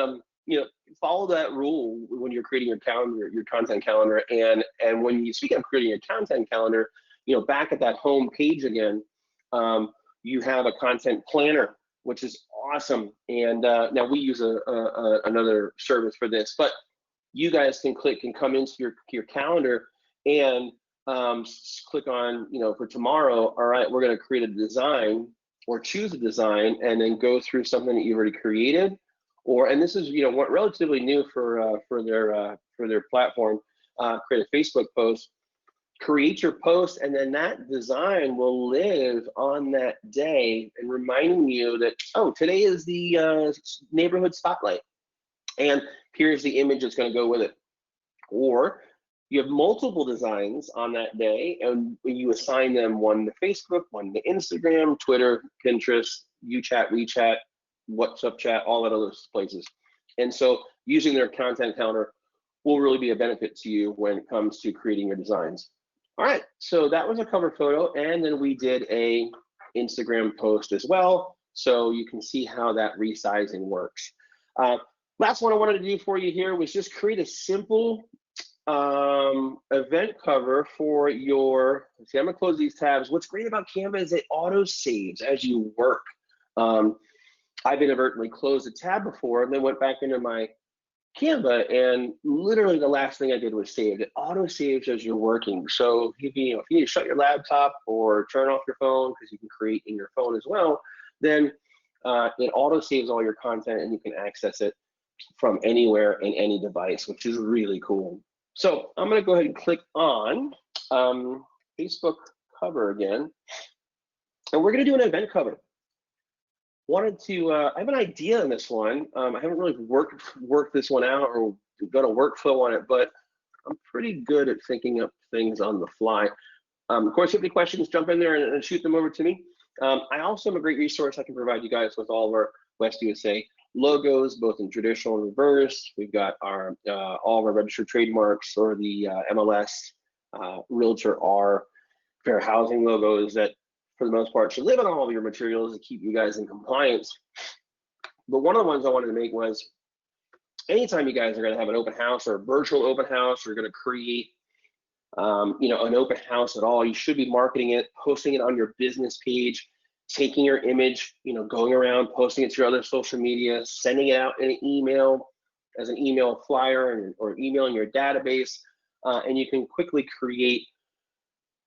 you know, follow that rule when you're creating your calendar, your content calendar. And when you speak of creating a content calendar, you know, back at that home page again, you have a content planner, which is awesome. And now we use another service for this, but you guys can click and come into your calendar and click on, you know, for tomorrow, all right, we're going to create a design or choose a design and then go through something that you already created. Or, and this is, you know, what relatively new for their platform, create a Facebook post, create your post, and then that design will live on that day and reminding you that, oh, today is the neighborhood spotlight, and here's the image that's going to go with it. Or you have multiple designs on that day, and you assign them, one to Facebook, one to Instagram, Twitter, Pinterest, UChat, WeChat, WhatsApp chat, all that other places. And so using their content calendar will really be a benefit to you when it comes to creating your designs. All right, so that was a cover photo, and then we did a Instagram post as well, so you can see how that resizing works. Last one I wanted to do for you here was just create a simple event cover for your, see, I'm gonna close these tabs. What's great about Canva is it auto saves as you work. I've inadvertently closed a tab before and then went back into my Canva, and literally the last thing I did was save. It auto saves as you're working. So if you need to shut your laptop or turn off your phone, because you can create in your phone as well, then it auto saves all your content and you can access it from anywhere in any device, which is really cool. So I'm going to go ahead and click on Facebook cover again, and we're going to do an event cover. Wanted to, I have an idea on this one. I haven't really worked this one out or got a workflow on it, but I'm pretty good at thinking up things on the fly. Of course, if you have any questions, jump in there and shoot them over to me. I also am a great resource. I can provide you guys with all of our West USA logos, both in traditional and reverse. We've got our all of our registered trademarks, or the MLS, Realtor R, fair housing logos that, for the most part, should live on all of your materials to keep you guys in compliance. But one of the ones I wanted to make was, anytime you guys are going to have an open house or a virtual open house, or going to create you know, an open house at all, you should be marketing it, posting it on your business page, taking your image, you know, going around, posting it to your other social media, sending it out in an email as an email flyer, or emailing your database, and you can quickly create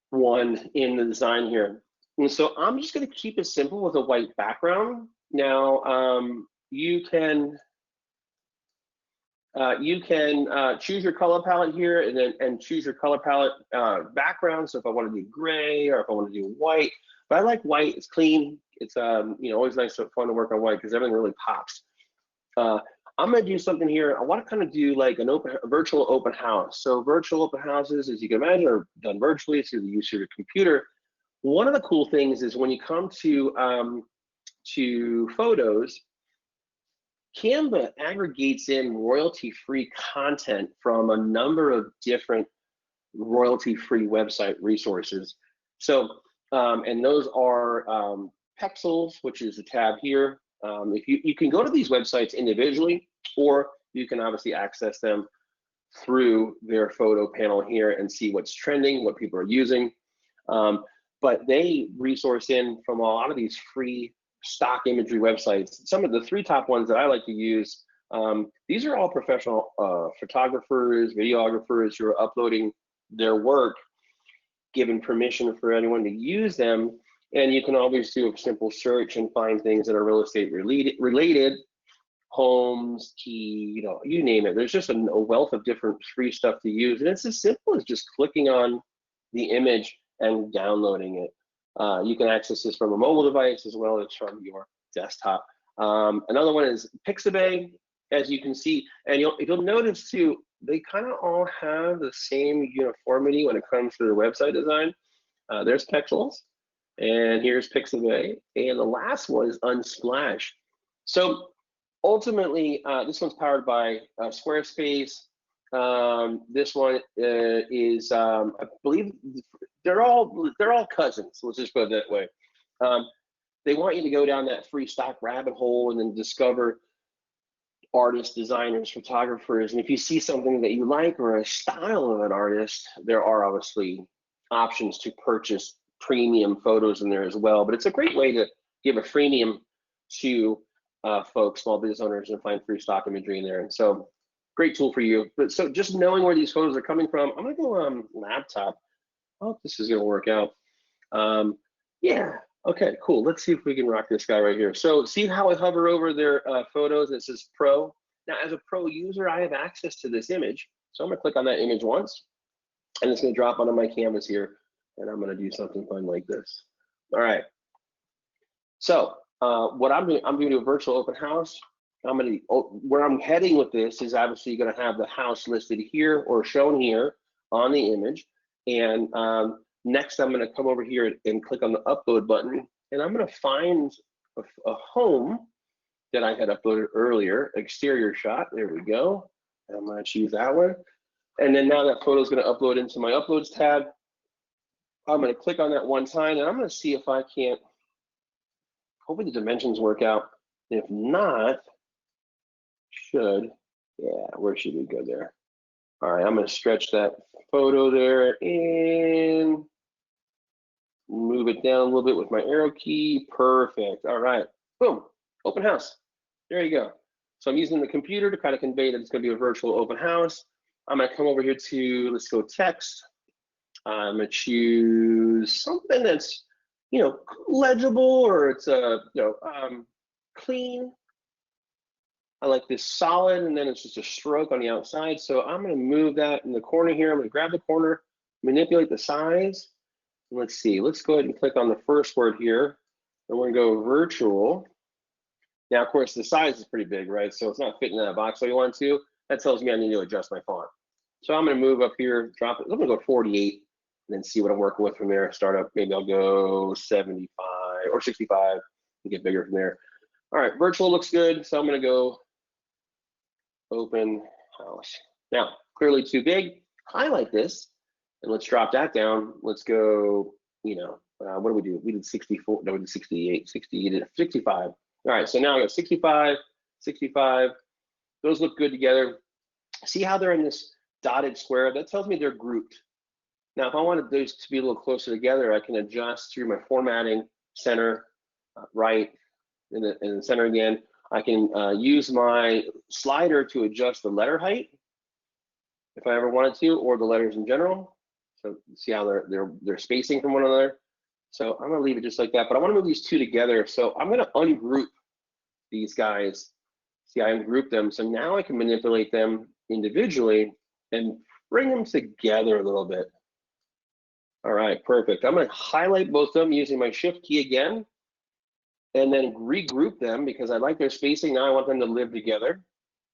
one in the design here. And so I'm just going to keep it simple with a white background. Now you can choose your color palette here, and choose your color palette background. So if I want to do gray, or if I want to do white, but I like white. It's clean. It's you know, always nice, fun to work on white because everything really pops. I'm going to do something here. I want to kind of do like a virtual open house. So virtual open houses, as you can imagine, are done virtually through the use of your computer. One of the cool things is when you come to photos, Canva aggregates in royalty-free content from a number of different royalty-free website resources. So, and those are Pexels, which is the tab here. If you can go to these websites individually, or you can obviously access them through their photo panel here and see what's trending, what people are using. But they resource in from a lot of these free stock imagery websites. Some of the 3 top ones that I like to use, these are all professional photographers, videographers who are uploading their work, given permission for anyone to use them. And you can always do a simple search and find things that are real estate related, homes, key, you know, you name it. There's just a wealth of different free stuff to use. And it's as simple as just clicking on the image and downloading it. You can access this from a mobile device as well as from your desktop. Another one is Pixabay, as you can see, and you'll notice too, they kind of all have the same uniformity when it comes to their website design. There's Pexels, and here's Pixabay, and the last one is Unsplash. So ultimately, this one's powered by Squarespace. This one is, I believe, they're all cousins. Let's just put it that way. They want you to go down that free stock rabbit hole and then discover artists, designers, photographers, and if you see something that you like or a style of an artist, there are obviously options to purchase premium photos in there as well. But it's a great way to give a freemium to folks, small business owners, and find free stock imagery in there. And so, great tool for you. But so just knowing where these photos are coming from, I'm gonna go laptop. I hope this is gonna work out. Yeah. Okay, cool. Let's see if we can rock this guy right here. So see how I hover over their photos, it says Pro. Now, as a Pro user, I have access to this image. So I'm gonna click on that image once, and it's gonna drop onto my canvas here, and I'm gonna do something fun like this. All right. So what I'm doing a virtual open house. Where I'm heading with this is obviously gonna have the house listed here or shown here on the image. And next, I'm going to come over here and click on the upload button, and I'm going to find a home that I had uploaded earlier, exterior shot. There we go. And I'm going to choose that one. And then now that photo is going to upload into my uploads tab. I'm going to click on that one time, and I'm going to see if I can't, hopefully the dimensions work out. If not, yeah, where should we go there? All right, I'm going to stretch that photo there and move it down a little bit with my arrow key. Perfect. All right, boom, open house. There you go. So I'm using the computer to kind of convey that it's going to be a virtual open house. I'm going to come over here to, let's go text. I'm going to choose something that's, legible, or it's clean. I like this solid, and then it's just a stroke on the outside. So I'm going to move that in the corner here. I'm going to grab the corner, manipulate the size. Let's see. Let's go ahead and click on the first word here. And we're going to go virtual. Now, of course, the size is pretty big, right? So it's not fitting in that box like you want to. That tells me I need to adjust my font. So I'm going to move up here, drop it. I'm going to go 48, and then see what I'm working with from there. Start up. Maybe I'll go 75 or 65 and get bigger from there. All right, virtual looks good. So I'm going to go open house. Now, clearly too big. Highlight this, and let's drop that down. Let's go, what do we do? We did 64, no, we did 68, 65. All right, so now I got 65, 65. Those look good together. See how they're in this dotted square? That tells me they're grouped. Now, if I wanted those to be a little closer together, I can adjust through my formatting, center, right, in the center again. I can use my slider to adjust the letter height if I ever wanted to, or the letters in general. So see how they're spacing from one another. So I'm gonna leave it just like that, but I wanna move these two together. So I'm gonna ungroup these guys. See, I ungrouped them. So now I can manipulate them individually and bring them together a little bit. All right, perfect. I'm gonna highlight both of them using my shift key again, and then regroup them because I like their spacing. Now I want them to live together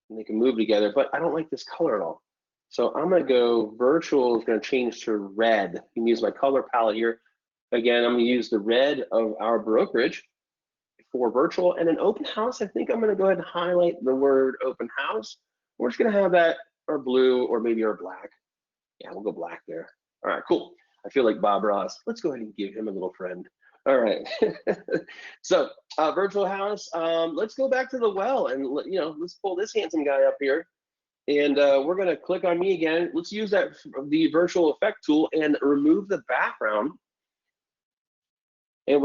and they can move together, but I don't like this color at all. So I'm gonna go virtual is gonna change to red. You can use my color palette here. Again, I'm gonna use the red of our brokerage for virtual, and then open house, I think I'm gonna go ahead and highlight the word open house. We're just gonna have that, or blue, or maybe our black. Yeah, we'll go black there. All right, cool. I feel like Bob Ross. Let's go ahead and give him a little friend. All right. So virtual house. Let's go back to the well, and let's pull this handsome guy up here, and we're gonna click on me again. Let's use the virtual effect tool and remove the background. And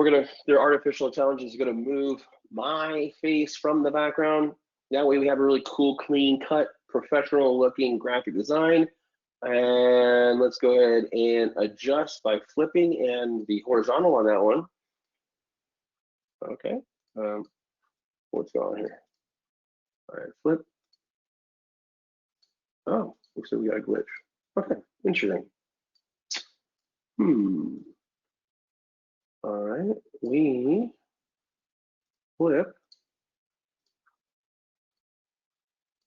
their artificial intelligence is gonna move my face from the background. That way we have a really cool, clean cut, professional looking graphic design. And let's go ahead and adjust by flipping and the horizontal on that one. Okay, what's going on here? All right, flip. Oh, looks like we got a glitch. Okay, interesting. All right, we flip.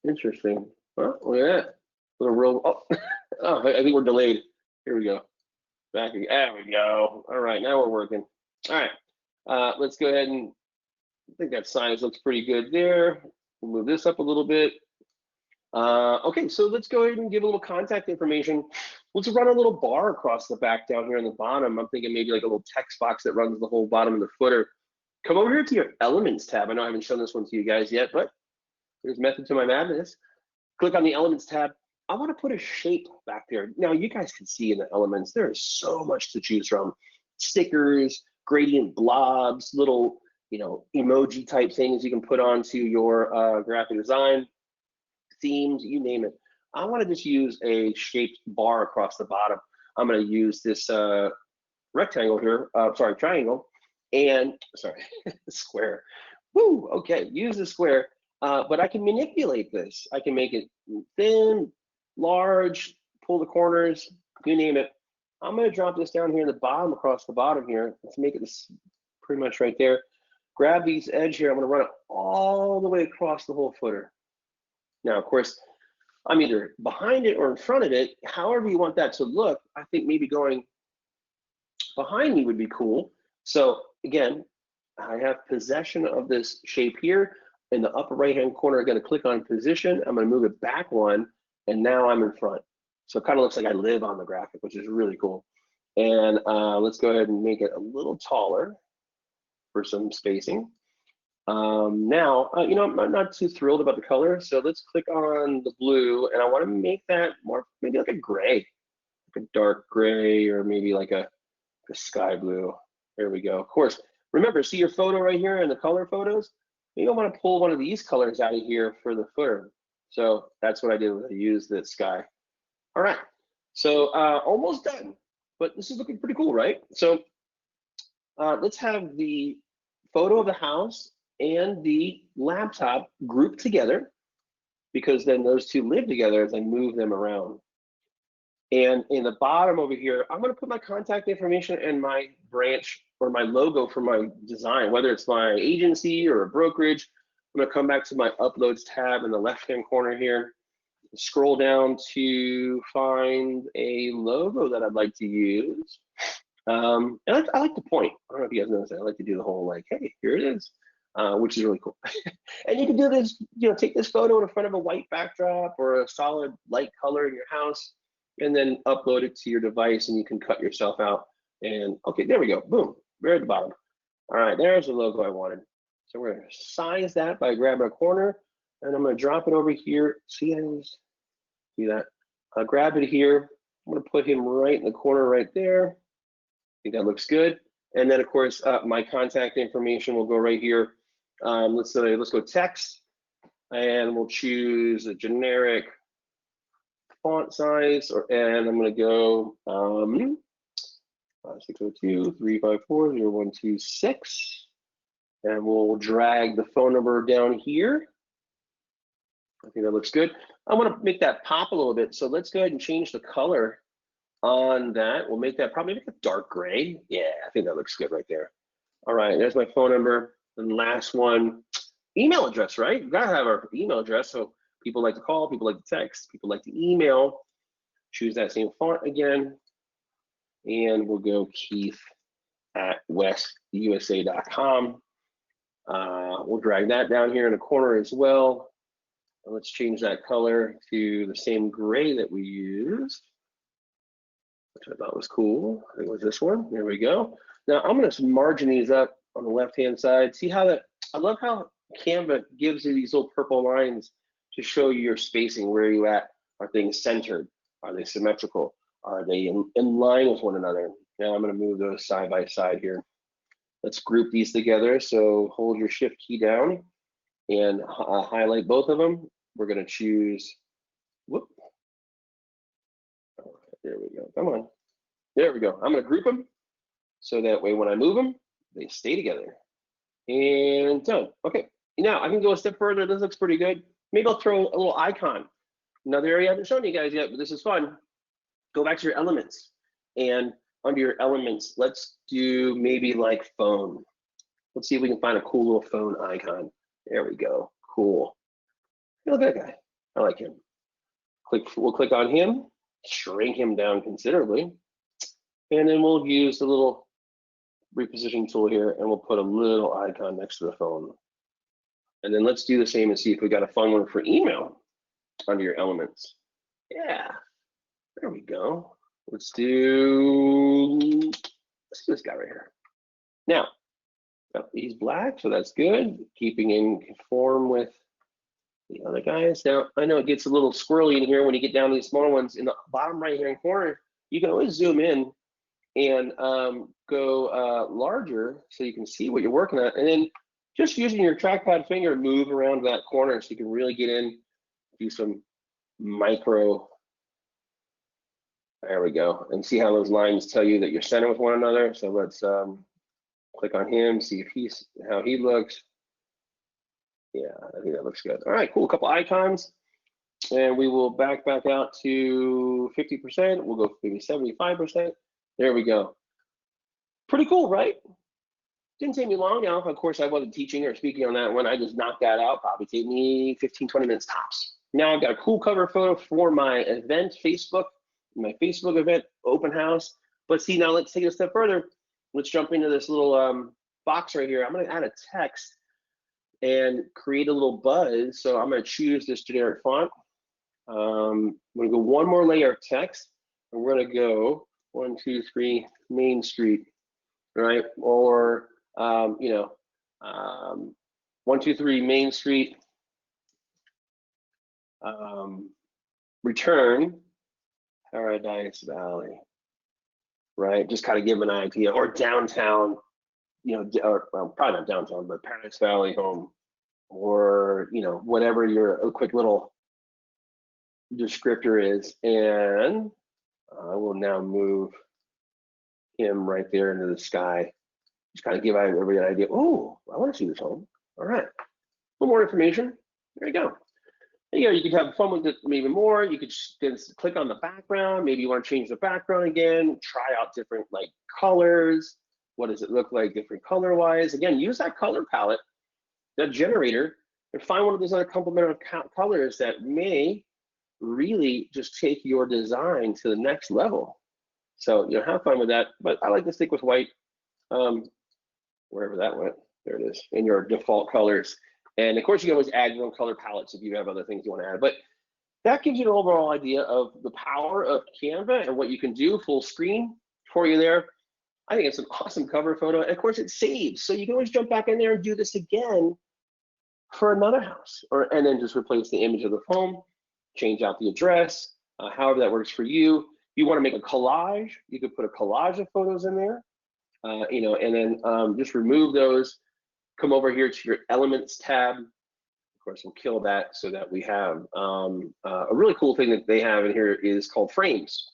Interesting. Well, look at that. Little real. Oh, oh, I think we're delayed. Here we go. Back again. There we go. All right, now we're working. All right. Let's go ahead and I think that size looks pretty good there. We'll move this up a little bit. Okay, so let's go ahead and give a little contact information. Let's run a little bar across the back down here in the bottom. I'm thinking maybe like a little text box that runs the whole bottom of the footer. Come over here to your Elements tab. I know I haven't shown this one to you guys yet, but there's method to my madness. Click on the Elements tab. I want to put a shape back there. Now you guys can see in the Elements, there is so much to choose from. Stickers, gradient blobs, little, you know, emoji type things you can put onto your graphic design, themes, you name it. I want to just use a shaped bar across the bottom. I'm going to use this rectangle here, triangle, and square. Woo, okay, use the square, but I can manipulate this. I can make it thin, large, pull the corners, you name it. I'm going to drop this down here in the bottom, across the bottom here. Let's make it this pretty much right there. Grab these edge here. I'm going to run it all the way across the whole footer. Now, of course, I'm either behind it or in front of it. However you want that to look, I think maybe going behind me would be cool. So again, I have possession of this shape here. In the upper right-hand corner, I'm going to click on position. I'm going to move it back one, and now I'm in front. So it kind of looks like I live on the graphic, which is really cool. And let's go ahead and make it a little taller for some spacing. Now, you know, I'm not too thrilled about the color, so let's click on the blue, and I want to make that more, maybe like a gray, like a dark gray, or maybe like a sky blue. There we go. Of course, remember, see your photo right here in the color photos? You don't want to pull one of these colors out of here for the footer. So that's what I did. I used the sky. All right, so almost done, but this is looking pretty cool, right? So let's have the photo of the house and the laptop grouped together, because then those two live together as I move them around. And in the bottom over here, I'm going to put my contact information and my branch or my logo for my design, whether it's my agency or a brokerage. I'm going to come back to my Uploads tab in the left-hand corner here, scroll down to find a logo that I'd like to use. And I like to point. I don't know if you guys noticed that. I like to do the whole like, hey, here it is, which is really cool. And you can do this, you know, take this photo in front of a white backdrop or a solid light color in your house, and then upload it to your device, and you can cut yourself out. And okay, there we go. Boom, right at the bottom. All right, there's the logo I wanted. So we're gonna size that by grabbing a corner, and I'm gonna drop it over here. See that? I'll grab it here. I'm gonna put him right in the corner right there. I think that looks good. And then of course, my contact information will go right here. Let's go text, and we'll choose a generic font size, and I'm going to go 602-354-0126, and we'll drag the phone number down here. I think that looks good. I want to make that pop a little bit, so let's go ahead and change the color on that. We'll make that probably like a dark gray. Yeah, I think that looks good right there. All right, there's my phone number. And last one, email address, right? We've got to have our email address. So people like to call, people like to text, people like to email. Choose that same font again. And we'll go keith@westusa.com. We'll drag that down here in the corner as well. And let's change that color to the same gray that we used, which I thought was cool. I think it was this one. There we go. Now I'm going to margin these up on the left-hand side. See how that, I love how Canva gives you these little purple lines to show you your spacing, where are you at? Are things centered? Are they symmetrical? Are they in line with one another? Now I'm going to move those side by side here. Let's group these together. So hold your shift key down and highlight both of them. We're going to choose, whoop. There we go. Come on. There we go. I'm going to group them so that way when I move them, they stay together. And done. Okay. Now I can go a step further. This looks pretty good. Maybe I'll throw a little icon. Another area I haven't shown you guys yet, but this is fun. Go back to your elements, and under your elements, let's do maybe like phone. Let's see if we can find a cool little phone icon. There we go. Cool. Look at that guy. I like him. We'll click on him, shrink him down considerably, and then we'll use the little repositioning tool here, and we'll put a little icon next to the phone. And then let's do the same and see if we got a fun one for email under your elements. Yeah, there we go. Let's do this guy right here. Now, he's black, so that's good. Keeping in conform with the other guys. Now, I know it gets a little squirrely in here when you get down to these smaller ones. In the bottom right-hand corner, you can always zoom in and go larger so you can see what you're working at. And then just using your trackpad finger, move around that corner so you can really get in, do some micro. There we go. And see how those lines tell you that you're centered with one another. So let's click on him, see if how he looks. Yeah, I think that looks good. All right, cool. A couple icons. And we will back out to 50%. We'll go maybe 75%. There we go. Pretty cool, right? Didn't take me long. Now, of course, I wasn't teaching or speaking on that one. I just knocked that out. Probably take me 15, 20 minutes tops. Now I've got a cool cover photo for my event, my Facebook event, open house. But see, now let's take it a step further. Let's jump into this little box right here. I'm going to add a text and create a little buzz. So I'm going to choose this generic font. I'm going to go one more layer of text, and we're going to go 1, 2, 3 Main Street, right? Or 1, 2, 3 Main Street, return Paradise Valley, right? Just kind of give them an idea. Or downtown, or well, probably not downtown, but Paradise Valley home, or whatever your quick little descriptor is. And I will now move him right there into the sky. Just kind of give everybody an idea. Oh, I want to see this home. All right, a little more information. There you go. You could have fun with it maybe more. You could then click on the background. Maybe you want to change the background again. Try out different colors. What does it look like different color-wise? Again, use that color palette, that generator, and find one of those other complementary colors that may really just take your design to the next level. So have fun with that. But I like to stick with white, wherever that went. There it is, in your default colors. And of course, you can always add your own color palettes if you have other things you want to add. But that gives you an overall idea of the power of Canva and what you can do full screen for you there. I think it's an awesome cover photo. And of course, it saves. So you can always jump back in there and do this again for another house, and then just replace the image of the home, change out the address, however that works for you. You want to make a collage, you could put a collage of photos in there, and then just remove those. Come over here to your Elements tab. Of course, we'll kill that so that we have a really cool thing that they have in here is called Frames.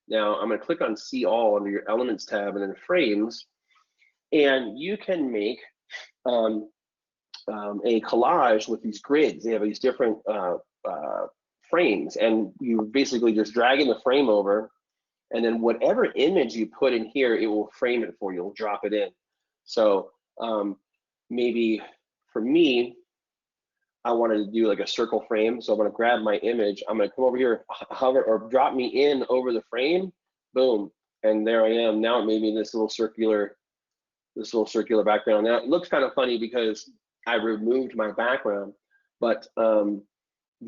Now, I'm going to click on See All under your Elements tab and then Frames, and you can make a collage with these grids. They have these different frames, and you basically just drag in the frame over, and then whatever image you put in here, it will frame it for you. It'll drop it in. So maybe for me, I wanted to do like a circle frame. So I'm going to grab my image. I'm going to come over here, hover or drop me in over the frame. Boom, and there I am. Now it made me this little circular background. Now it looks kind of funny because I removed my background, but if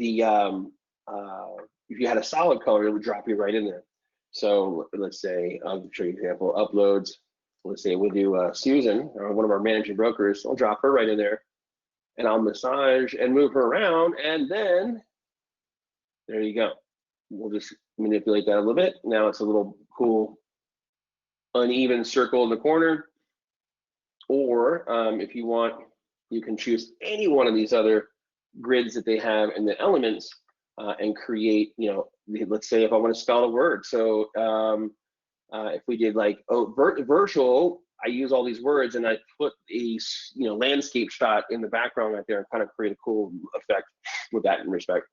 you had a solid color, it would drop you right in there. So let's say, I'll show you an example, uploads. Let's say we'll do Susan, or one of our managing brokers. I'll drop her right in there, and I'll massage and move her around, and then there you go. We'll just manipulate that a little bit. Now it's a little cool uneven circle in the corner. Or if you want, you can choose any one of these other grids that they have in the elements and create, let's say if I want to spell a word. So if we did like virtual, I use all these words and I put a landscape shot in the background right there and kind of create a cool effect with that in respect.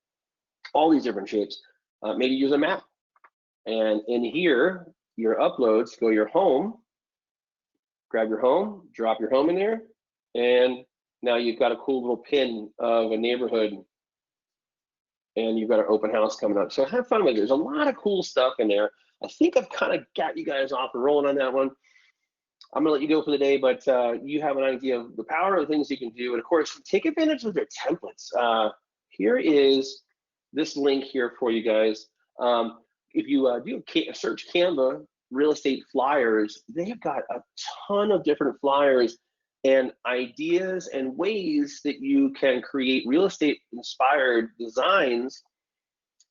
All these different shapes. Maybe use a map. And in here, your uploads, go your home, grab your home, drop your home in there, and now you've got a cool little pin of a neighborhood and you've got an open house coming up. So have fun with it. There's a lot of cool stuff in there. I think I've kind of got you guys off and rolling on that one. I'm gonna let you go for the day, but you have an idea of the power of the things you can do. And of course, take advantage of their templates. Here is this link here for you guys. If you do search Canva real estate flyers, they've got a ton of different flyers and ideas and ways that you can create real estate inspired designs,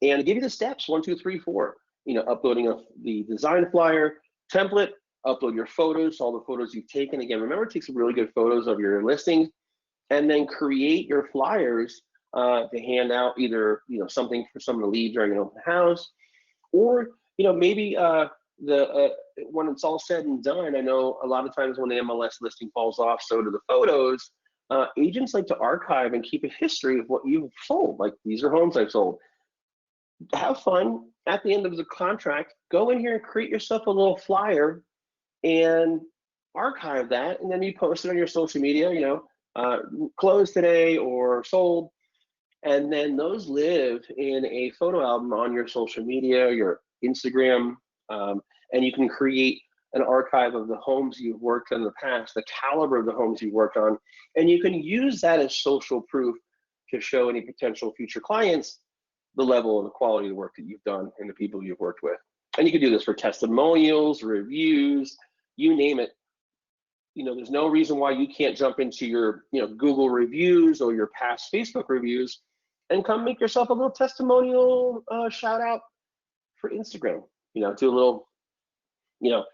and give you the steps 1, 2, 3, 4. You know, uploading the design flyer template, upload your photos, all the photos you've taken. Again, remember, take some really good photos of your listings, and then create your flyers to hand out, either, you know, something for someone to leave during an open house, or, you know, maybe when it's all said and done, I know a lot of times when the MLS listing falls off, so do the photos. Agents like to archive and keep a history of what you've sold. Like, these are homes I've sold. Have fun at the end of the contract. Go in here and create yourself a little flyer and archive that, and then you post it on your social media. You know, closed today or sold. And then those live in a photo album on your social media, your Instagram, and you can create an archive of the homes you've worked on in the past, the caliber of the homes you've worked on, and you can use that as social proof to show any potential future clients the level and the quality of the work that you've done and the people you've worked with. And you can do this for testimonials, reviews, you name it. You know, there's no reason why you can't jump into your, you know, Google reviews or your past Facebook reviews and come make yourself a little testimonial shout out for Instagram. You know, do a little, you know,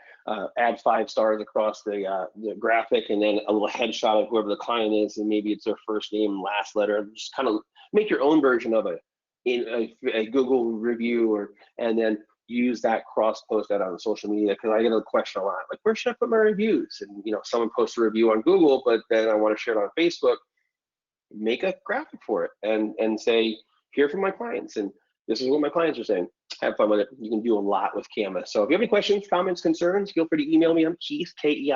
add 5 stars across the graphic, and then a little headshot of whoever the client is, and maybe it's their first name, last letter. Just kind of make your own version of it in a Google review, and then use that, cross post that on social media. Because I get a question a lot, like, where should I put my reviews? And, you know, someone posts a review on Google, but then I want to share it on Facebook. Make a graphic for it and say, hear from my clients, and this is what my clients are saying. Have fun with it. You can do a lot with Canva. So if you have any questions, comments, concerns, feel free to email me. I'm Keith, Keith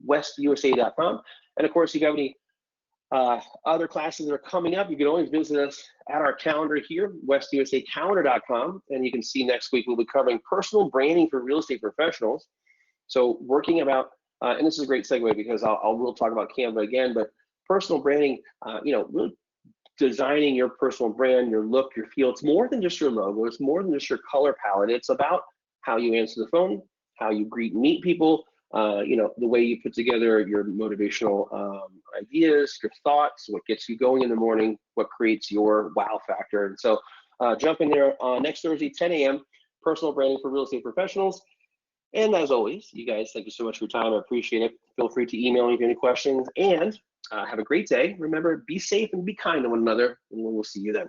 @westusa.com. And of course, if you have any other classes that are coming up, you can always visit us at our calendar here, westusacalendar.com. And you can see next week we'll be covering personal branding for real estate professionals. So working about, and this is a great segue because we'll talk about Canva again, but personal branding, you know, really designing your personal brand, your look, your feel. It's more than just your logo. It's more than just your color palette. It's about how you answer the phone, how you greet and meet people, you know, the way you put together your motivational ideas, your thoughts, what gets you going in the morning, what creates your wow factor. And so jump in there next Thursday, 10 a.m., personal branding for real estate professionals. And as always, you guys, thank you so much for your time. I appreciate it. Feel free to email me if you have any questions, and have a great day. Remember, be safe and be kind to one another, and we'll see you then.